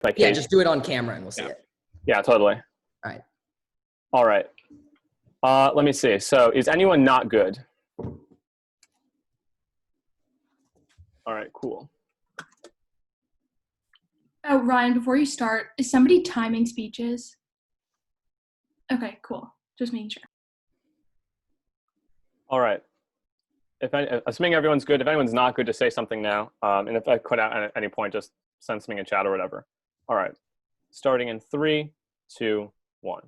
My Yeah, case. just do it on camera and we'll see it. Yeah, totally. All right. All right. Let me see. So is anyone not good? All right, cool. Oh, Ryan, before you start, is somebody timing speeches? Okay, cool. Just making sure. All right. Assuming everyone's good, if anyone's not good, just say something now. And if I cut out at any point, just send something in chat or whatever. All right. Starting in 3, 2, 1.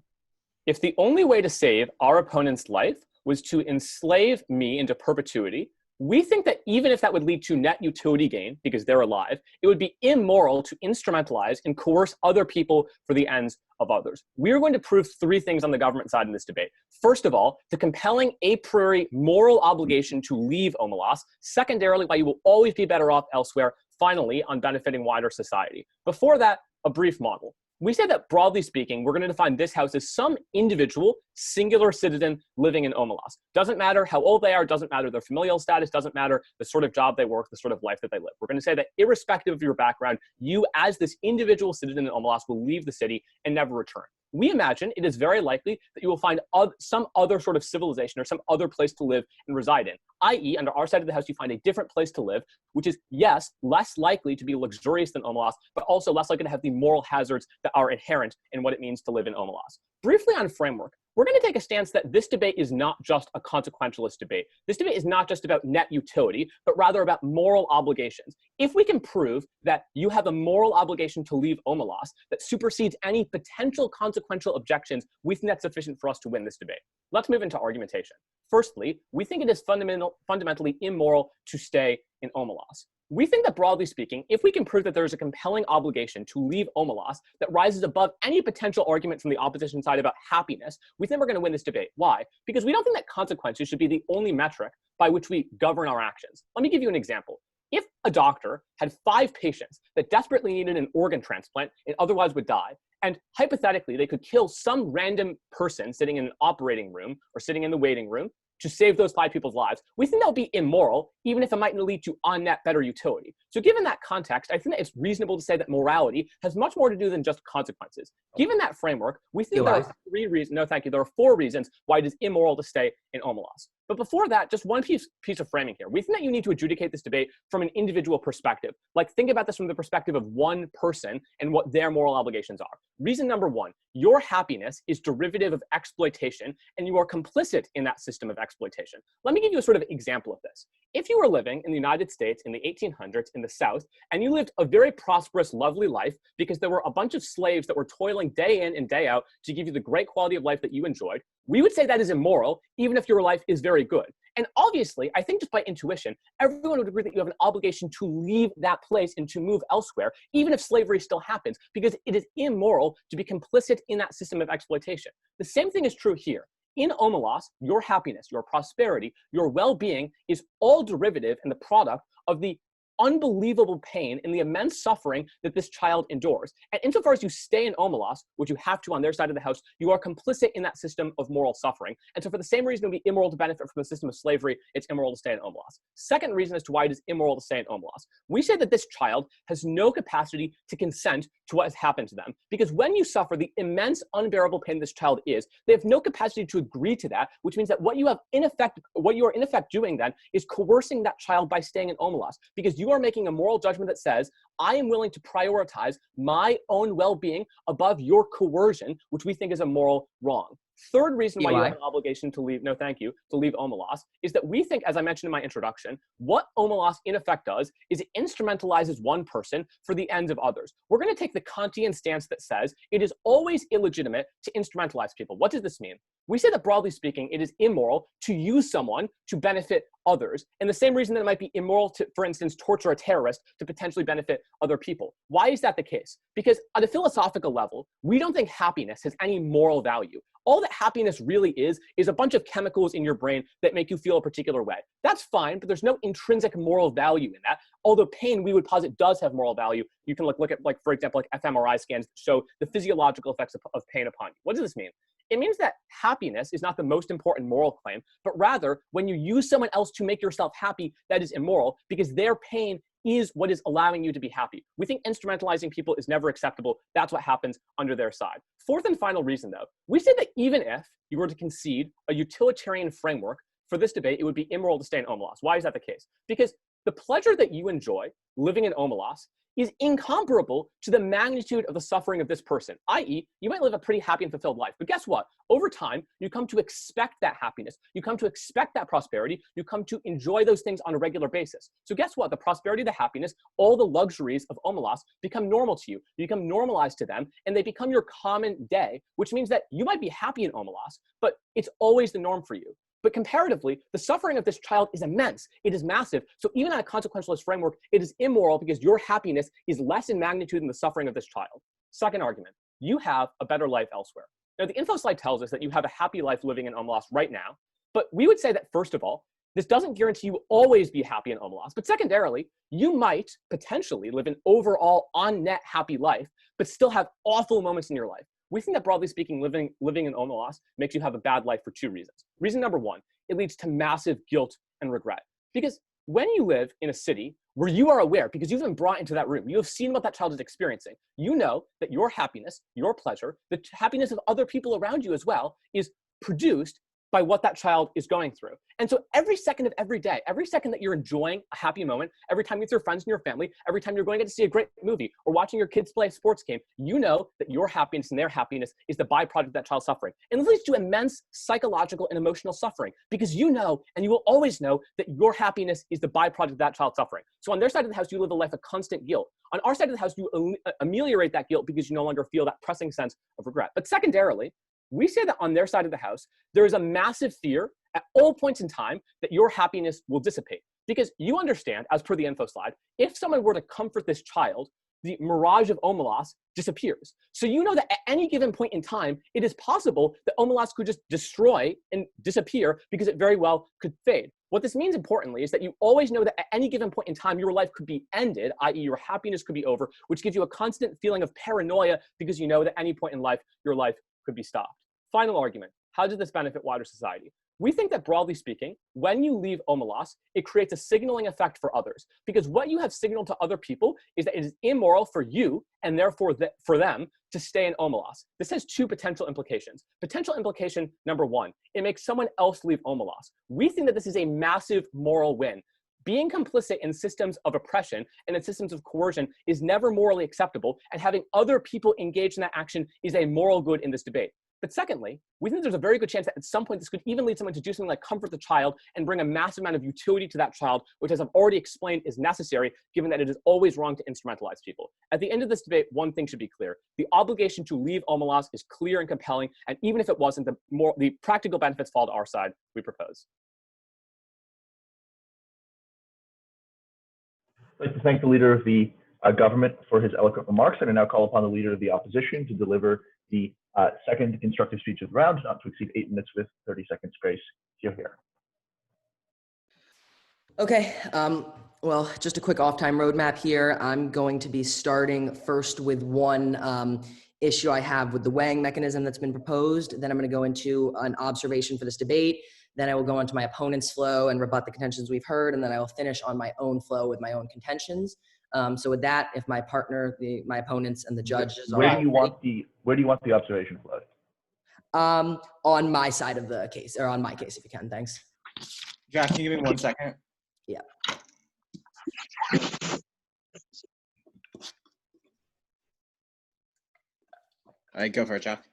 If the only way to save our opponent's life was to enslave me into perpetuity, we think that even if that would lead to net utility gain, because they're alive, it would be immoral to instrumentalize and coerce other people for the ends of others. We are going to prove 3 things on the government side in this debate. First of all, the compelling a priori moral obligation to leave Omelas. Secondarily, why you will always be better off elsewhere. Finally, on benefiting wider society. Before that, a brief model. We say that, broadly speaking, we're going to define this house as some individual, singular citizen living in Omelas. Doesn't matter how old they are, doesn't matter their familial status, doesn't matter the sort of job they work, the sort of life that they live. We're going to say that irrespective of your background, you as this individual citizen in Omelas will leave the city and never return. We imagine it is very likely that you will find some other sort of civilization or some other place to live and reside in, i.e., under our side of the house, you find a different place to live, which is, yes, less likely to be luxurious than Omelas, but also less likely to have the moral hazards that are inherent in what it means to live in Omelas. Briefly on framework, we're going to take a stance that this debate is not just a consequentialist debate. This debate is not just about net utility, but rather about moral obligations. If we can prove that you have a moral obligation to leave Omelas that supersedes any potential consequential objections, we think that's sufficient for us to win this debate. Let's move into argumentation. Firstly, we think it is fundamentally immoral to stay in Omelas. We think that, broadly speaking, if we can prove that there is a compelling obligation to leave Omelas that rises above any potential argument from the opposition side about happiness, we think we're going to win this debate. Why? Because we don't think that consequences should be the only metric by which we govern our actions. Let me give you an example. If a doctor had 5 patients that desperately needed an organ transplant and otherwise would die, and hypothetically they could kill some random person sitting in an operating room or sitting in the waiting room to save those 5 people's lives, we think that would be immoral, even if it might lead to on net better utility. So given that context, I think that it's reasonable to say that morality has much more to do than just consequences. Given that framework, we think there are 3 reasons, no thank you, there are 4 reasons why it is immoral to stay in Omelas. But before that, just one piece of framing here. We think that you need to adjudicate this debate from an individual perspective. Like, think about this from the perspective of one person and what their moral obligations are. Reason number 1, your happiness is derivative of exploitation, and you are complicit in that system of exploitation. Let me give you a sort of example of this. If you were living in the United States in the 1800s in the South, and you lived a very prosperous, lovely life because there were a bunch of slaves that were toiling day in and day out to give you the great quality of life that you enjoyed, we would say that is immoral, even if your life is very good. And obviously, I think just by intuition, everyone would agree that you have an obligation to leave that place and to move elsewhere, even if slavery still happens, because it is immoral to be complicit in that system of exploitation. The same thing is true here. In Omelas, your happiness, your prosperity, your well-being is all derivative and the product of the unbelievable pain and the immense suffering that this child endures. And insofar as you stay in Omelas, which you have to on their side of the house, you are complicit in that system of moral suffering. And so for the same reason it would be immoral to benefit from a system of slavery, it's immoral to stay in Omelas. Second reason as to why it is immoral to stay in Omelas. We say that this child has no capacity to consent to what has happened to them, because when you suffer the immense unbearable pain this child is, they have no capacity to agree to that, which means that what you are in effect doing then is coercing that child by staying in Omelas, because you are making a moral judgment that says, I am willing to prioritize my own well-being above your coercion, which we think is a moral wrong. Third reason why you have an obligation to leave, no thank you, to leave Omelas, is that we think, as I mentioned in my introduction, what Omelas in effect does is it instrumentalizes one person for the ends of others. We're going to take the Kantian stance that says it is always illegitimate to instrumentalize people. What does this mean? We say that, broadly speaking, it is immoral to use someone to benefit others, and the same reason that it might be immoral to, for instance, torture a terrorist to potentially benefit other people. Why is that the case? Because at a philosophical level, we don't think happiness has any moral value. All that happiness really is a bunch of chemicals in your brain that make you feel a particular way. That's fine, but there's no intrinsic moral value in that. Although pain, we would posit, does have moral value. You can look at, for example, fMRI scans that show the physiological effects of pain upon you. What does this mean? It means that happiness is not the most important moral claim, but rather when you use someone else to make yourself happy, that is immoral, because their pain is what is allowing you to be happy. We think instrumentalizing people is never acceptable. That's what happens under their side. Fourth and final reason, though, we say that even if you were to concede a utilitarian framework for this debate, it would be immoral to stay in Omelas. Why is that the case? Because the pleasure that you enjoy living in Omelas is incomparable to the magnitude of the suffering of this person, i.e., you might live a pretty happy and fulfilled life. But guess what? Over time, you come to expect that happiness. You come to expect that prosperity. You come to enjoy those things on a regular basis. So guess what? The prosperity, the happiness, all the luxuries of Omelas become normal to you. You become normalized to them, and they become your common day, which means that you might be happy in Omelas, but it's always the norm for you. But comparatively, the suffering of this child is immense. It is massive. So even on a consequentialist framework, it is immoral because your happiness is less in magnitude than the suffering of this child. Second argument, you have a better life elsewhere. Now, the info slide tells us that you have a happy life living in Omelas right now. But we would say that, first of all, this doesn't guarantee you always be happy in Omelas. But secondarily, you might potentially live an overall on-net happy life, but still have awful moments in your life. We think that, broadly speaking, living in Omelas makes you have a bad life for two reasons. Reason number one, it leads to massive guilt and regret. Because when you live in a city where you are aware, because you've been brought into that room, you have seen what that child is experiencing, you know that your happiness, your pleasure, the happiness of other people around you as well, is produced by what that child is going through. And so every second of every day, every second that you're enjoying a happy moment, every time you're with your friends and your family, every time you're going to see a great movie or watching your kids play a sports game, you know that your happiness and their happiness is the byproduct of that child's suffering. And this leads to immense psychological and emotional suffering because you know, and you will always know, that your happiness is the byproduct of that child's suffering. So on their side of the house, you live a life of constant guilt. On our side of the house, you ameliorate that guilt because you no longer feel that pressing sense of regret. But secondarily, we say that on their side of the house, there is a massive fear at all points in time that your happiness will dissipate. Because you understand, as per the info slide, if someone were to comfort this child, the mirage of Omelas disappears. So you know that at any given point in time, it is possible that Omelas could just destroy and disappear because it very well could fade. What this means, importantly, is that you always know that at any given point in time, your life could be ended, i.e. your happiness could be over, which gives you a constant feeling of paranoia because you know that at any point in life, your life could be stopped. Final argument, how does this benefit wider society? We think that, broadly speaking, when you leave Omelas, it creates a signaling effect for others. Because what you have signaled to other people is that it is immoral for you, and therefore for them, to stay in Omelas. This has two potential implications. Potential implication number one, it makes someone else leave Omelas. We think that this is a massive moral win. Being complicit in systems of oppression and in systems of coercion is never morally acceptable, and having other people engage in that action is a moral good in this debate. But secondly, we think there's a very good chance that at some point this could even lead someone to do something like comfort the child and bring a massive amount of utility to that child, which, as I've already explained, is necessary, given that it is always wrong to instrumentalize people. At the end of this debate, one thing should be clear. The obligation to leave Omelas is clear and compelling, and even if it wasn't, the practical benefits fall to our side, we propose. I'd like to thank the leader of the government for his eloquent remarks, and I now call upon the leader of the opposition to deliver the second constructive speech of the round, not to exceed 8 minutes with 30 seconds grace. You're here. Okay, well, just a quick off-time roadmap here. I'm going to be starting first with one issue I have with the weighing mechanism that's been proposed. Then I'm going to go into an observation for this debate. Then I will go into my opponent's flow and rebut the contentions we've heard. And then I will finish on my own flow with my own contentions. So with that, if my partner, my opponents, and the judges where do you want the observation flowed? On my side of the case, or on my case, if you can. Thanks. Jack, can you give me 1 second? Yeah. All right, go for it, Jack.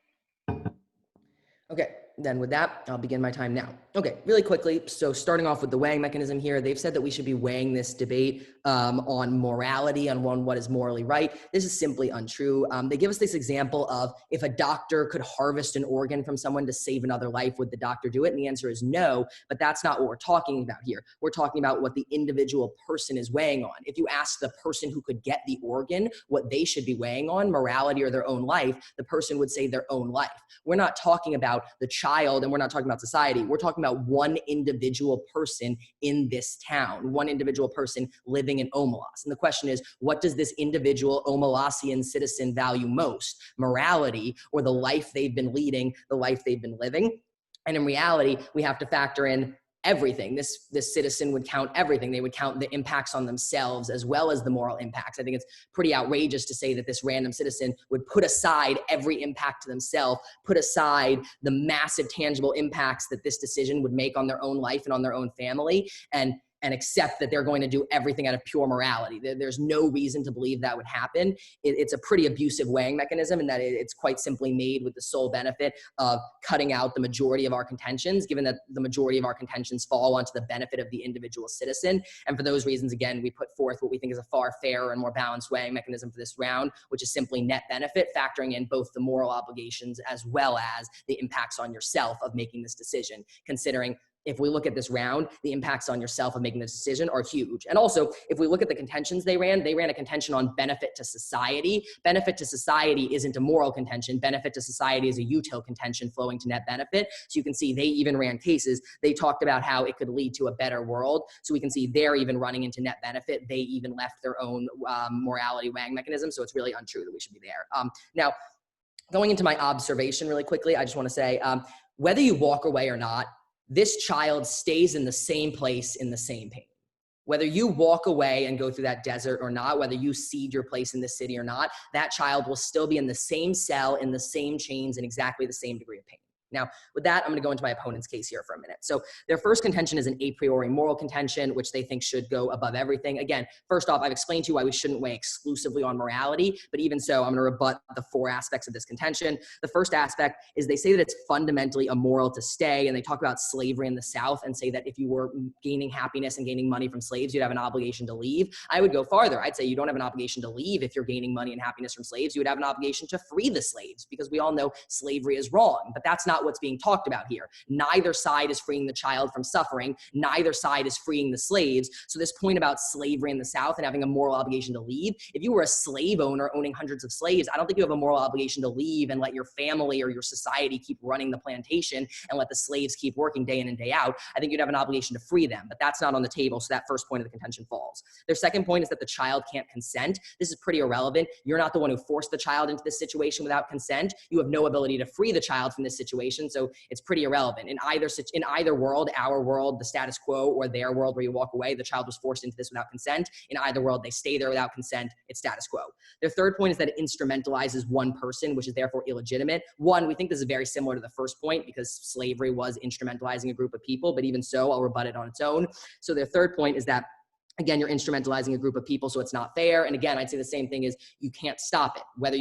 Okay, then with that, I'll begin my time now. Okay, really quickly, so starting off with the weighing mechanism here, they've said that we should be weighing this debate on morality, on what is morally right. This is simply untrue. They give us this example of if a doctor could harvest an organ from someone to save another life, would the doctor do it? And the answer is no, but that's not what we're talking about here. We're talking about what the individual person is weighing on. If you ask the person who could get the organ what they should be weighing on, morality or their own life, the person would say their own life. We're not talking about the child, and we're not talking about society. We're talking about one individual person in this town, one individual person living in Omelas. And the question is, what does this individual Omelasian citizen value most? Morality, or the life they've been leading, the life they've been living? And in reality, we have to factor in everything. This citizen would count everything. They would count the impacts on themselves as well as the moral impacts. I think it's pretty outrageous to say that this random citizen would put aside every impact to themselves, put aside the massive tangible impacts that this decision would make on their own life and on their own family, and accept that they're going to do everything out of pure morality. There's no reason to believe that would happen. It's a pretty abusive weighing mechanism in that it's quite simply made with the sole benefit of cutting out the majority of our contentions, given that the majority of our contentions fall onto the benefit of the individual citizen. And for those reasons, again, we put forth what we think is a far fairer and more balanced weighing mechanism for this round, which is simply net benefit, factoring in both the moral obligations as well as the impacts on yourself of making this decision, considering if we look at this round, the impacts on yourself of making this decision are huge. And also, if we look at the contentions they ran a contention on benefit to society. Benefit to society isn't a moral contention. Benefit to society is a util contention flowing to net benefit. So you can see they even ran cases. They talked about how it could lead to a better world. So we can see they're even running into net benefit. They even left their own morality weighing mechanism. So it's really untrue that we should be there. Now, going into my observation really quickly, I just want to say, whether you walk away or not, this child stays in the same place in the same pain. Whether you walk away and go through that desert or not, whether you cede your place in the city or not, that child will still be in the same cell, in the same chains, in exactly the same degree of pain. Now, with that, I'm going to go into my opponent's case here for a minute. So their first contention is an a priori moral contention, which they think should go above everything. Again, first off, I've explained to you why we shouldn't weigh exclusively on morality, but even so, I'm going to rebut the 4 aspects of this contention. The first aspect is they say that it's fundamentally immoral to stay, and they talk about slavery in the South and say that if you were gaining happiness and gaining money from slaves, you'd have an obligation to leave. I would go farther. I'd say you don't have an obligation to leave if you're gaining money and happiness from slaves. You would have an obligation to free the slaves, because we all know slavery is wrong, but that's not what's being talked about here. Neither side is freeing the child from suffering. Neither side is freeing the slaves. So this point about slavery in the South and having a moral obligation to leave, if you were a slave owner owning hundreds of slaves, I don't think you have a moral obligation to leave and let your family or your society keep running the plantation and let the slaves keep working day in and day out. I think you'd have an obligation to free them, but that's not on the table. So that first point of the contention falls. Their second point is that the child can't consent. This is pretty irrelevant. You're not the one who forced the child into this situation without consent. You have no ability to free the child from this situation. So it's pretty irrelevant. In either world, our world, the status quo, or their world where you walk away, the child was forced into this without consent. In either world, they stay there without consent. It's status quo. Their third point is that it instrumentalizes one person, which is therefore illegitimate. One, we think this is very similar to the first point because slavery was instrumentalizing a group of people, but even so, I'll rebut it on its own. So their third point is that, again, you're instrumentalizing a group of people, so it's not fair. And again, I'd say the same thing is you can't stop it. Whether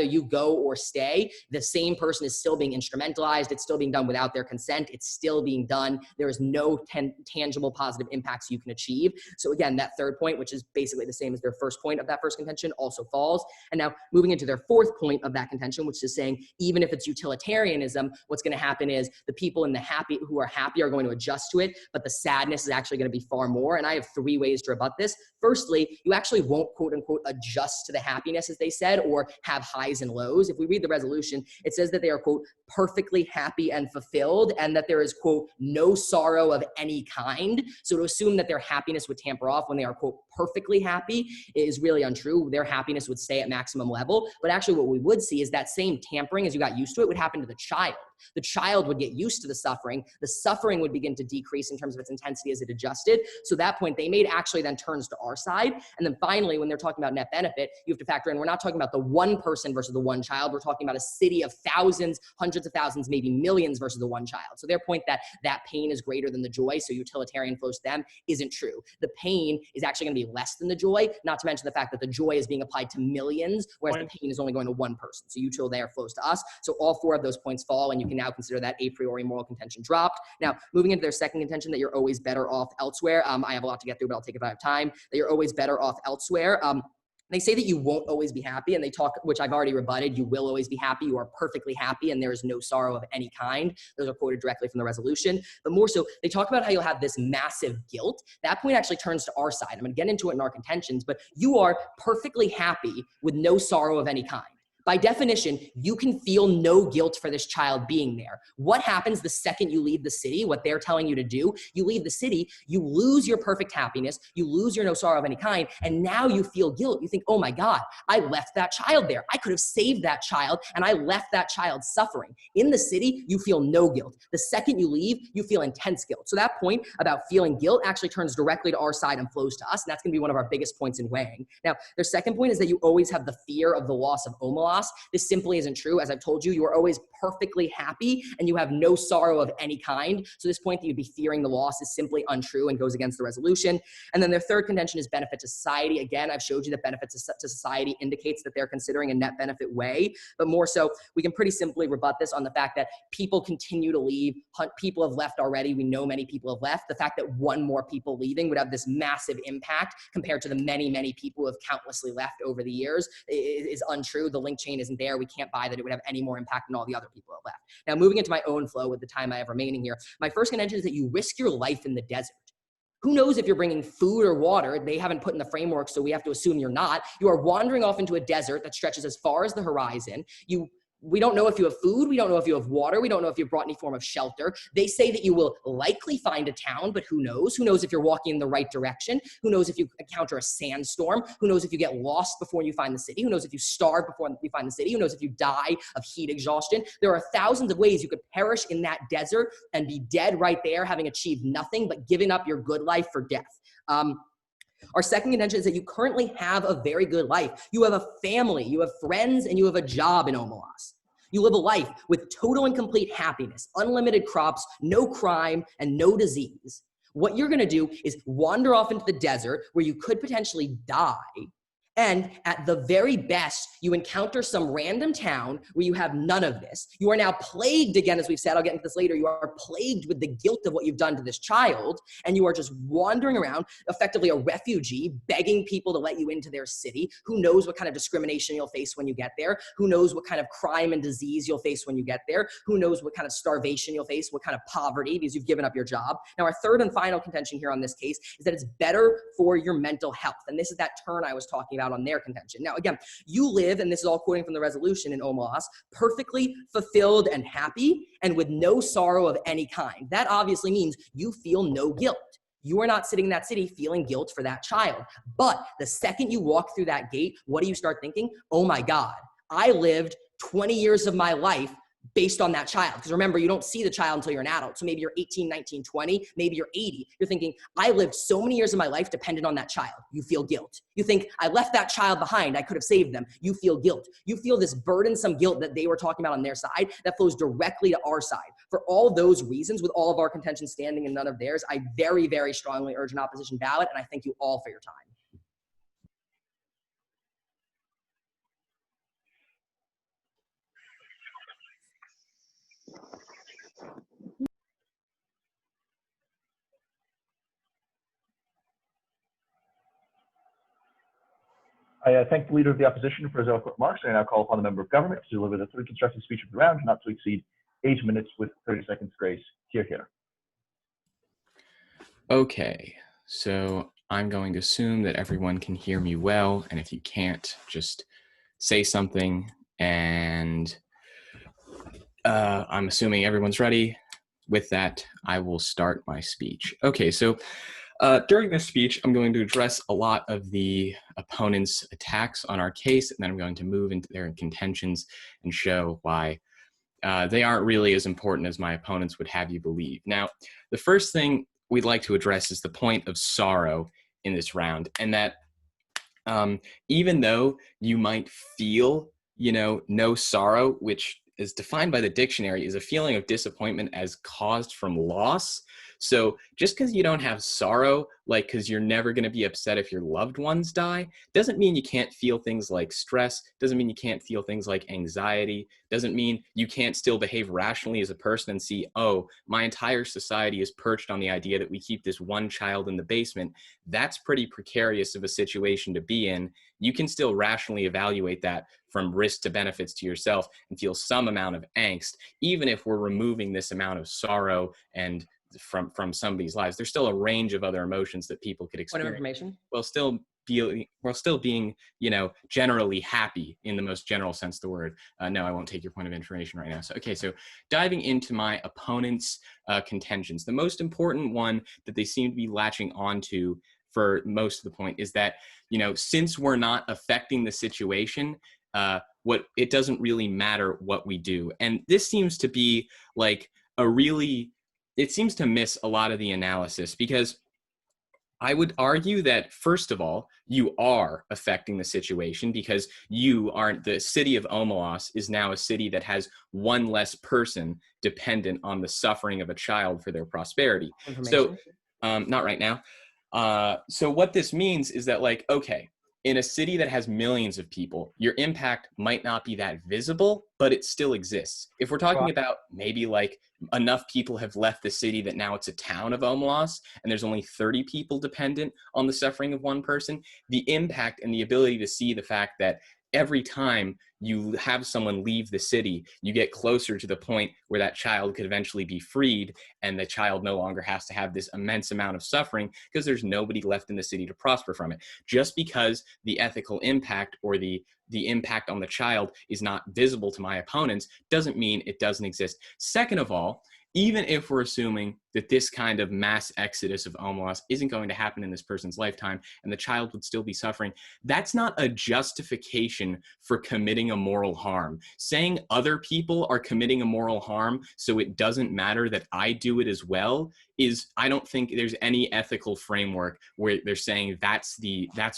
you go or stay, the same person is still being instrumentalized. It's still being done without their consent. It's still being done. There is no tangible positive impacts you can achieve. So again, that third point, which is basically the same as their first point of that first contention, also falls. And now moving into their fourth point of that contention, which is saying even if it's utilitarianism, what's going to happen is the people who are happy are going to adjust to it, but the sadness is actually going to be far more. And I have 3 ways to rebut this. Firstly, you actually won't quote unquote adjust to the happiness, as they said, or have highs and lows. If we read the resolution, it says that they are quote perfectly happy and fulfilled, and that there is quote no sorrow of any kind. So to assume that their happiness would tamper off when they are quote perfectly happy is really untrue. Their happiness would stay at maximum level. But actually what we would see is that same tampering as you got used to it would happen to the child. The child would get used to the suffering. The suffering would begin to decrease in terms of its intensity as it adjusted. So that point they made actually then turns to our side. And then finally, when they're talking about net benefit, you have to factor in, we're not talking about the one person versus the one child. We're talking about a city of thousands, hundreds of thousands, maybe millions versus the one child. So their point that pain is greater than the joy, so utilitarian flows to them, isn't true. The pain is actually going to be less than the joy, not to mention the fact that the joy is being applied to millions, whereas the pain is only going to one person. So util there flows to us. So all 4 of those points fall, and you can now consider that a priori moral contention dropped. Now, moving into their second contention, that you're always better off elsewhere. I have a lot to get through, but I'll take it if I have time. That you're always better off elsewhere. They say that you won't always be happy, and they talk, which I've already rebutted, you will always be happy, you are perfectly happy, and there is no sorrow of any kind. Those are quoted directly from the resolution. But more so, they talk about how you'll have this massive guilt. That point actually turns to our side. I'm going to get into it in our contentions, but you are perfectly happy with no sorrow of any kind. By definition, you can feel no guilt for this child being there. What happens the second you leave the city, what they're telling you to do? You leave the city, you lose your perfect happiness, you lose your no sorrow of any kind, and now you feel guilt. You think, oh my God, I left that child there. I could have saved that child, and I left that child suffering. In the city, you feel no guilt. The second you leave, you feel intense guilt. So that point about feeling guilt actually turns directly to our side and flows to us, and that's gonna be one of our biggest points in weighing. Now, their second point is that you always have the fear of the loss of Omelas. This simply isn't true. As I've told you, you are always perfectly happy and you have no sorrow of any kind. So this point that you'd be fearing the loss is simply untrue and goes against the resolution. And then their third contention is benefit to society. Again, I've showed you that benefit to society indicates that they're considering a net benefit way, but more so, we can pretty simply rebut this on the fact that people continue to leave. People have left already. We know many people have left. The fact that one more people leaving would have this massive impact compared to the many, many people who have countlessly left over the years is untrue. The link chain isn't there. We can't buy that it would have any more impact than all the other people who have left. Now, moving into my own flow with the time I have remaining here, my first contention is that you risk your life in the desert. Who knows if you're bringing food or water? They haven't put in the framework, so we have to assume you're not. You are wandering off into a desert that stretches as far as the horizon. We don't know if you have food. We don't know if you have water. We don't know if you've brought any form of shelter. They say that you will likely find a town, but who knows? Who knows if you're walking in the right direction? Who knows if you encounter a sandstorm? Who knows if you get lost before you find the city? Who knows if you starve before you find the city? Who knows if you die of heat exhaustion? There are thousands of ways you could perish in that desert and be dead right there, having achieved nothing but giving up your good life for death. Our second contention is that you currently have a very good life. You have a family, you have friends, and you have a job in Omelas. You live a life with total and complete happiness, unlimited crops, no crime, and no disease. What you're gonna do is wander off into the desert where you could potentially die. And at the very best, you encounter some random town where you have none of this. You are now plagued again, as we've said, I'll get into this later, you are plagued with the guilt of what you've done to this child, and you are just wandering around, effectively a refugee, begging people to let you into their city. Who knows what kind of discrimination you'll face when you get there? Who knows what kind of crime and disease you'll face when you get there? Who knows what kind of starvation you'll face, what kind of poverty, because you've given up your job. Now, our third and final contention here on this case is that it's better for your mental health. And this is that turn I was talking about on their contention. Now, again, you live, and this is all quoting from the resolution in Omelas, perfectly fulfilled and happy and with no sorrow of any kind. That obviously means you feel no guilt. You are not sitting in that city feeling guilt for that child. But the second you walk through that gate, what do you start thinking? Oh my God, I lived 20 years of my life based on that child. Because remember, you don't see the child until you're an adult. So maybe you're 18, 19, 20, maybe you're 80. You're thinking, I lived so many years of my life dependent on that child. You feel guilt. You think, I left that child behind. I could have saved them. You feel guilt. You feel this burdensome guilt that they were talking about on their side that flows directly to our side. For all those reasons, with all of our contention standing and none of theirs, I very, very strongly urge an opposition ballot, and I thank you all for your time. I thank the Leader of the Opposition for his eloquent remarks, and I now call upon the Member of Government to deliver the third constructive speech of the round, not to exceed 8 minutes with 30 seconds grace. Hear, hear. Okay, so I'm going to assume that everyone can hear me well, and if you can't, just say something, and I'm assuming everyone's ready. With that, I will start my speech. Okay, so during this speech, I'm going to address a lot of the opponent's attacks on our case, and then I'm going to move into their contentions and show why they aren't really as important as my opponents would have you believe. Now, the first thing we'd like to address is the point of sorrow in this round, and that even though you might feel, no sorrow, which is defined by the dictionary is a feeling of disappointment as caused from loss. So just because you don't have sorrow, like because you're never going to be upset if your loved ones die, doesn't mean you can't feel things like stress, doesn't mean you can't feel things like anxiety, doesn't mean you can't still behave rationally as a person and see, oh, my entire society is perched on the idea that we keep this one child in the basement. That's pretty precarious of a situation to be in. You can still rationally evaluate that from risk to benefits to yourself and feel some amount of angst, even if we're removing this amount of sorrow and from somebody's lives. There's still a range of other emotions that people could experience. Point of information? Well, still being, you know, generally happy in the most general sense of the word. No, I won't take your point of information right now. So, okay, so diving into my opponent's contentions, the most important one that they seem to be latching onto for most of the point is that, you know, since we're not affecting the situation, it doesn't really matter what we do. And this seems to be like it seems to miss a lot of the analysis, because I would argue that, first of all, you are affecting the situation, because the city of Omelas is now a city that has one less person dependent on the suffering of a child for their prosperity. So, not right now. So what this means is that, like, okay, in a city that has millions of people, your impact might not be that visible, but it still exists. If we're talking about maybe like enough people have left the city that now it's a town of Omelas and there's only 30 people dependent on the suffering of one person, the impact and the ability to see the fact that every time you have someone leave the city, you get closer to the point where that child could eventually be freed, and the child no longer has to have this immense amount of suffering because there's nobody left in the city to prosper from it. Just because the ethical impact or the impact on the child is not visible to my opponents doesn't mean it doesn't exist. Second of all, even if we're assuming that this kind of mass exodus of Omelas isn't going to happen in this person's lifetime and the child would still be suffering, that's not a justification for committing a moral harm. Saying other people are committing a moral harm so it doesn't matter that I do it as well I don't think there's any ethical framework where they're saying that's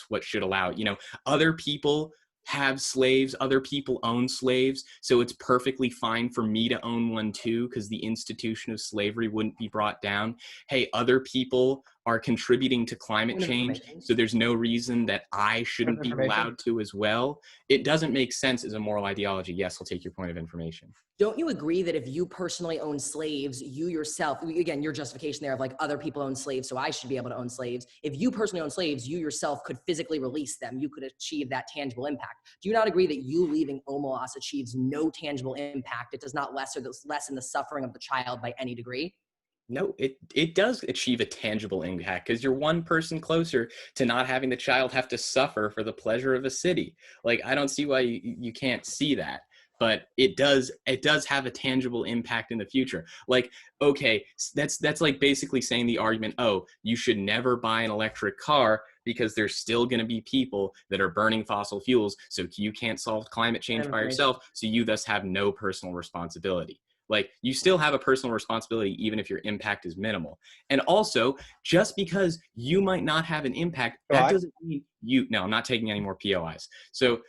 what should allow it. You know, other people have slaves, other people own slaves, so it's perfectly fine for me to own one too, because the institution of slavery wouldn't be brought down. Hey, other people are contributing to climate change, so there's no reason that I shouldn't be allowed to as well. It doesn't make sense as a moral ideology. Yes, I'll take your point of information. Don't you agree that if you personally own slaves, you yourself, again, your justification there of like other people own slaves, so I should be able to own slaves. If you personally own slaves, you yourself could physically release them. You could achieve that tangible impact. Do you not agree that you leaving Omelas achieves no tangible impact? It does not lessen the suffering of the child by any degree? No, it does achieve a tangible impact, because you're one person closer to not having the child have to suffer for the pleasure of a city. Like, I don't see why you can't see that. But it does have a tangible impact in the future. Like, okay, that's like basically saying the argument, oh, you should never buy an electric car because there's still going to be people that are burning fossil fuels, so you can't solve climate change by yourself, so you thus have no personal responsibility. Like, you still have a personal responsibility even if your impact is minimal. And also, just because you might not have an impact, that doesn't mean no, I'm not taking any more POIs. So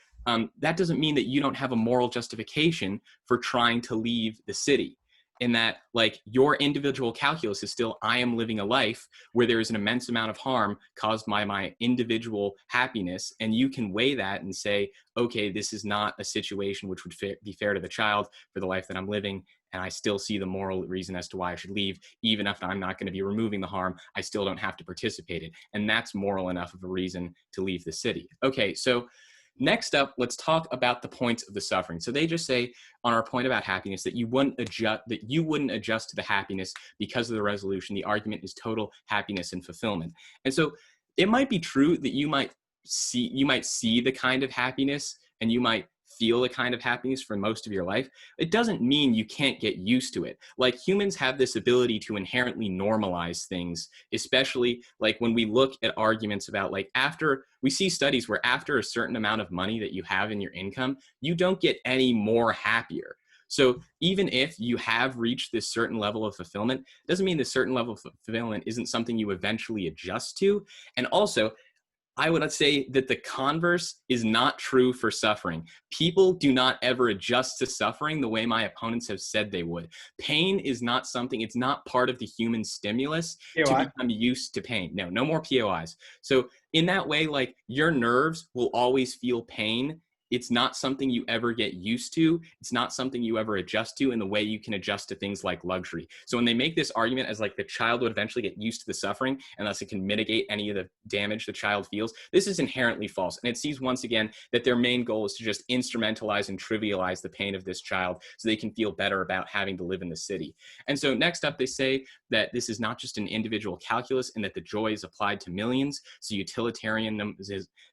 that doesn't mean that you don't have a moral justification for trying to leave the city. In that, like, your individual calculus is still, I am living a life where there is an immense amount of harm caused by my individual happiness, and you can weigh that and say, okay, this is not a situation which would be fair to the child for the life that I'm living, and I still see the moral reason as to why I should leave. Even if I'm not going to be removing the harm, I still don't have to participate in it, and that's moral enough of a reason to leave the city. Okay, so next up, let's talk about the points of the suffering. So they just say on our point about happiness that you wouldn't adjust to the happiness because of the resolution. The argument is total happiness and fulfillment. And so it might be true that you might see the kind of happiness and you might feel the kind of happiness for most of your life. It doesn't mean you can't get used to it. Like, humans have this ability to inherently normalize things, especially like when we look at arguments about, like, after we see studies where after a certain amount of money that you have in your income, you don't get any more happier. So even if you have reached this certain level of fulfillment, it doesn't mean this certain level of fulfillment isn't something you eventually adjust to. And also, I would say that the converse is not true for suffering. People do not ever adjust to suffering the way my opponents have said they would. Pain is not something, it's not part of the human stimulus to become used to pain. No more POIs. So in that way, like, your nerves will always feel pain it's not something you ever get used to. It's not something you ever adjust to in the way you can adjust to things like luxury. So when they make this argument as like the child would eventually get used to the suffering and thus it can mitigate any of the damage the child feels, this is inherently false. And it sees once again that their main goal is to just instrumentalize and trivialize the pain of this child so they can feel better about having to live in the city. And so next up, they say that this is not just an individual calculus and that the joy is applied to millions.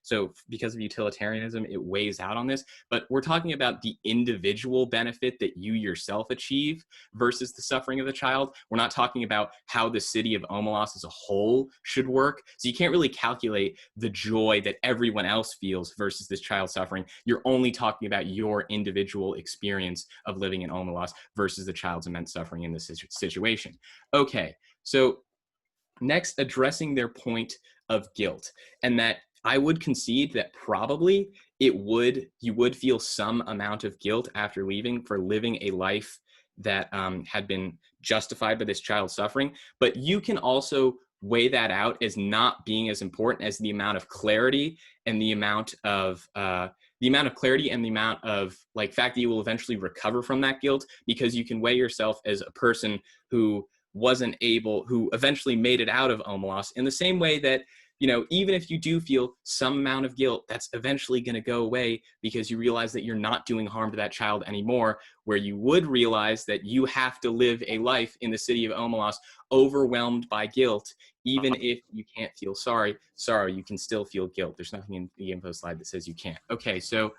So because of utilitarianism, it weighs out on this, but we're talking about the individual benefit that you yourself achieve versus the suffering of the child. We're not talking about how the city of Omelas as a whole should work. So you can't really calculate the joy that everyone else feels versus this child suffering. You're only talking about your individual experience of living in Omelas versus the child's immense suffering in this situation. Okay, so next, addressing their point of guilt, and that I would concede that probably you would feel some amount of guilt after leaving for living a life that had been justified by this child's suffering, but you can also weigh that out as not being as important as the amount of clarity and the amount of like fact that you will eventually recover from that guilt, because you can weigh yourself as a person who eventually made it out of Omelas in the same way that, you know, even if you do feel some amount of guilt, that's eventually going to go away because you realize that you're not doing harm to that child anymore, where you would realize that you have to live a life in the city of Omelas overwhelmed by guilt. Even if you can't feel sorry, you can still feel guilt. There's nothing in the info slide that says you can't. Okay, so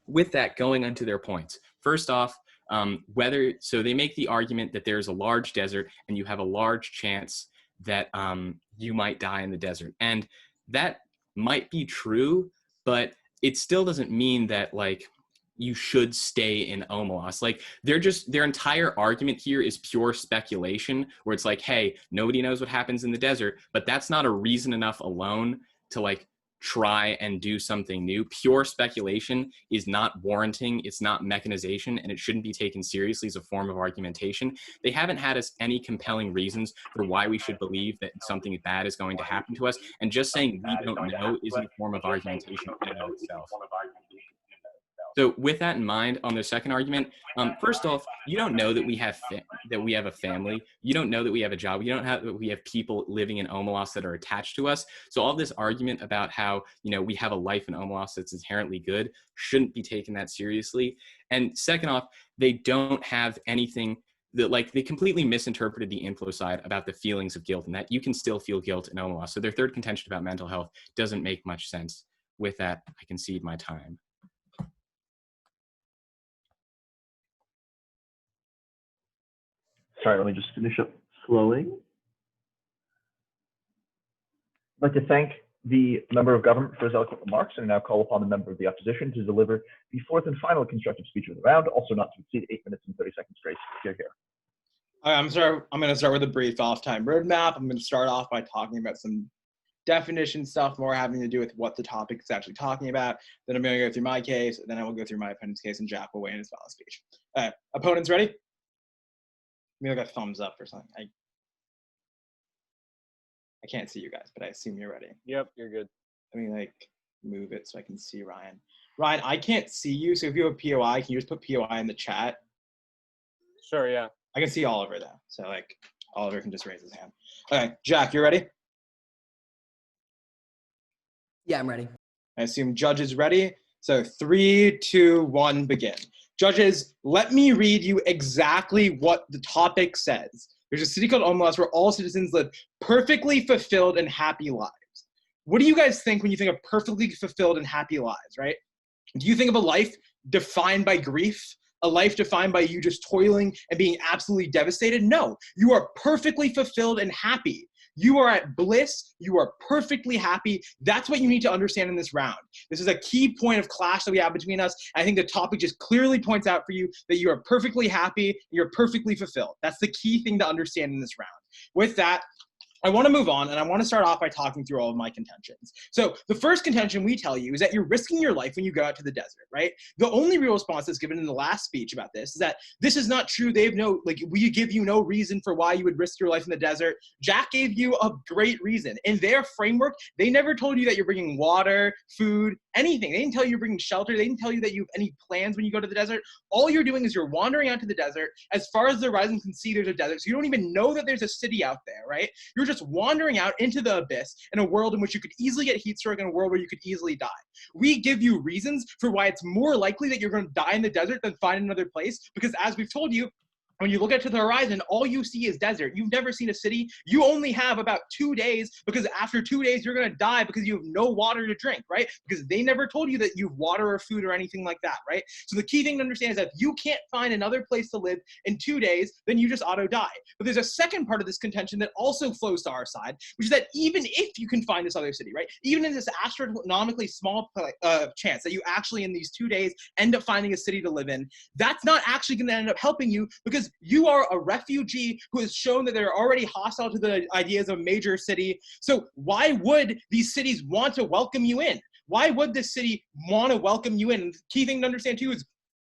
with that, going onto their points. First off, they make the argument that there's a large desert and you have a large chance that you might die in the desert. And that might be true, but it still doesn't mean that like you should stay in Omelas. Like their entire argument here is pure speculation, where it's like, hey, nobody knows what happens in the desert, but that's not a reason enough alone to like try and do something new. Pure speculation is not warranting, it's not mechanization, and it shouldn't be taken seriously as a form of argumentation. They haven't had us any compelling reasons for why we should believe that something bad is going to happen to us, and just saying we don't know isn't a form of argumentation in and of itself. So with that in mind, on the second argument, first off, you don't know that we have a family. You don't know that we have a job. You don't know that we have people living in Omelas that are attached to us. So all this argument about how, you know, we have a life in Omelas that's inherently good shouldn't be taken that seriously. And second off, they don't have anything that, like, they completely misinterpreted the info side about the feelings of guilt, and that you can still feel guilt in Omelas. So their third contention about mental health doesn't make much sense. With that, I concede my time. Sorry, let me just finish up slowly. I'd like to thank the member of government for his eloquent remarks, and now call upon the member of the opposition to deliver the fourth and final constructive speech of the round, also not to exceed 8 minutes and 30 seconds grace. Hear, hear. I'm going to start with a brief off-time roadmap. I'm going to start off by talking about some definition stuff, more having to do with what the topic is actually talking about. Then I'm going to go through my case, and then I will go through my opponent's case, and Jack will weigh in his final speech. Opponents ready? Maybe like a thumbs up or something. I can't see you guys, but I assume you're ready. Yep, you're good. Let me like move it so I can see Ryan. Ryan, I can't see you, so if you have a POI, can you just put POI in the chat? Sure, yeah. I can see Oliver though, so like Oliver can just raise his hand. Okay, Jack, you ready? Yeah, I'm ready. I assume judges ready. So 3, 2, 1, begin. Judges, let me read you exactly what the topic says. There's a city called Omelas where all citizens live perfectly fulfilled and happy lives. What do you guys think when you think of perfectly fulfilled and happy lives, right? Do you think of a life defined by grief? A life defined by you just toiling and being absolutely devastated? No, you are perfectly fulfilled and happy. You are at bliss. You are perfectly happy. That's what you need to understand in this round. This is a key point of clash that we have between us. I think the topic just clearly points out for you that you are perfectly happy. You're perfectly fulfilled. That's the key thing to understand in this round. With that, I want to move on, and I want to start off by talking through all of my contentions. So the first contention we tell you is that you're risking your life when you go out to the desert, right? The only real response that's given in the last speech about this is that this is not true. They have we give you no reason for why you would risk your life in the desert. Jack gave you a great reason. In their framework, they never told you that you're bringing water, food, anything. They didn't tell you you're bringing shelter. They didn't tell you that you have any plans when you go to the desert. All you're doing is you're wandering out to the desert. As far as the horizon can see, there's a desert. So you don't even know that there's a city out there, right? You're just wandering out into the abyss in a world in which you could easily get heat stroke, in a world where you could easily die. We give you reasons for why it's more likely that you're going to die in the desert than find another place, because as we've told you, when you look out to the horizon, all you see is desert. You've never seen a city. You only have about 2 days, because after 2 days, you're going to die because you have no water to drink, right? Because they never told you that you have water or food or anything like that, right? So the key thing to understand is that if you can't find another place to live in 2 days, then you just auto die. But there's a second part of this contention that also flows to our side, which is that even if you can find this other city, right? Even in this astronomically small chance that you actually in these 2 days end up finding a city to live in, that's not actually going to end up helping you, because you are a refugee who has shown that they're already hostile to the ideas of a major city. So why would these cities want to welcome you in? Why would this city want to welcome you in? And the key thing to understand too is,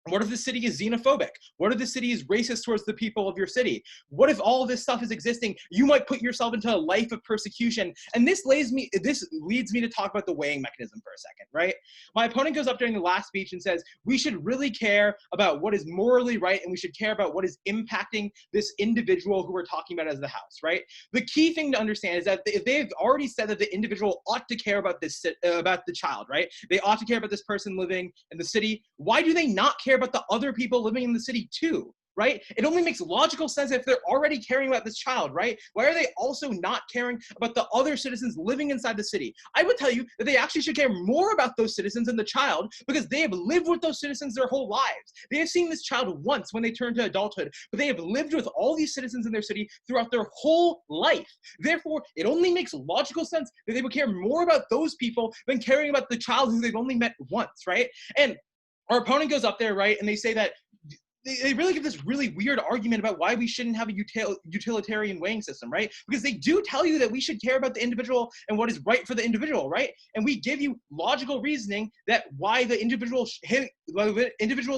what if the city is xenophobic? What if the city is racist towards the people of your city? What if all of this stuff is existing? You might put yourself into a life of persecution. And this leads me to talk about the weighing mechanism for a second, right? My opponent goes up during the last speech and says, we should really care about what is morally right, and we should care about what is impacting this individual who we're talking about as the House, right? The key thing to understand is that if they've already said that the individual ought to care about about the child, right? They ought to care about this person living in the city. Why do they not care about the other people living in the city too, right? It only makes logical sense if they're already caring about this child, right? Why are they also not caring about the other citizens living inside the city? I would tell you that they actually should care more about those citizens than the child, because they have lived with those citizens their whole lives. They have seen this child once when they turn to adulthood, but they have lived with all these citizens in their city throughout their whole life. Therefore, it only makes logical sense that they would care more about those people than caring about the child who they've only met once, right? And our opponent goes up there, right, and they say that they really give this really weird argument about why we shouldn't have a utilitarian weighing system, right? Because they do tell you that we should care about the individual and what is right for the individual, right? And we give you logical reasoning that why the individual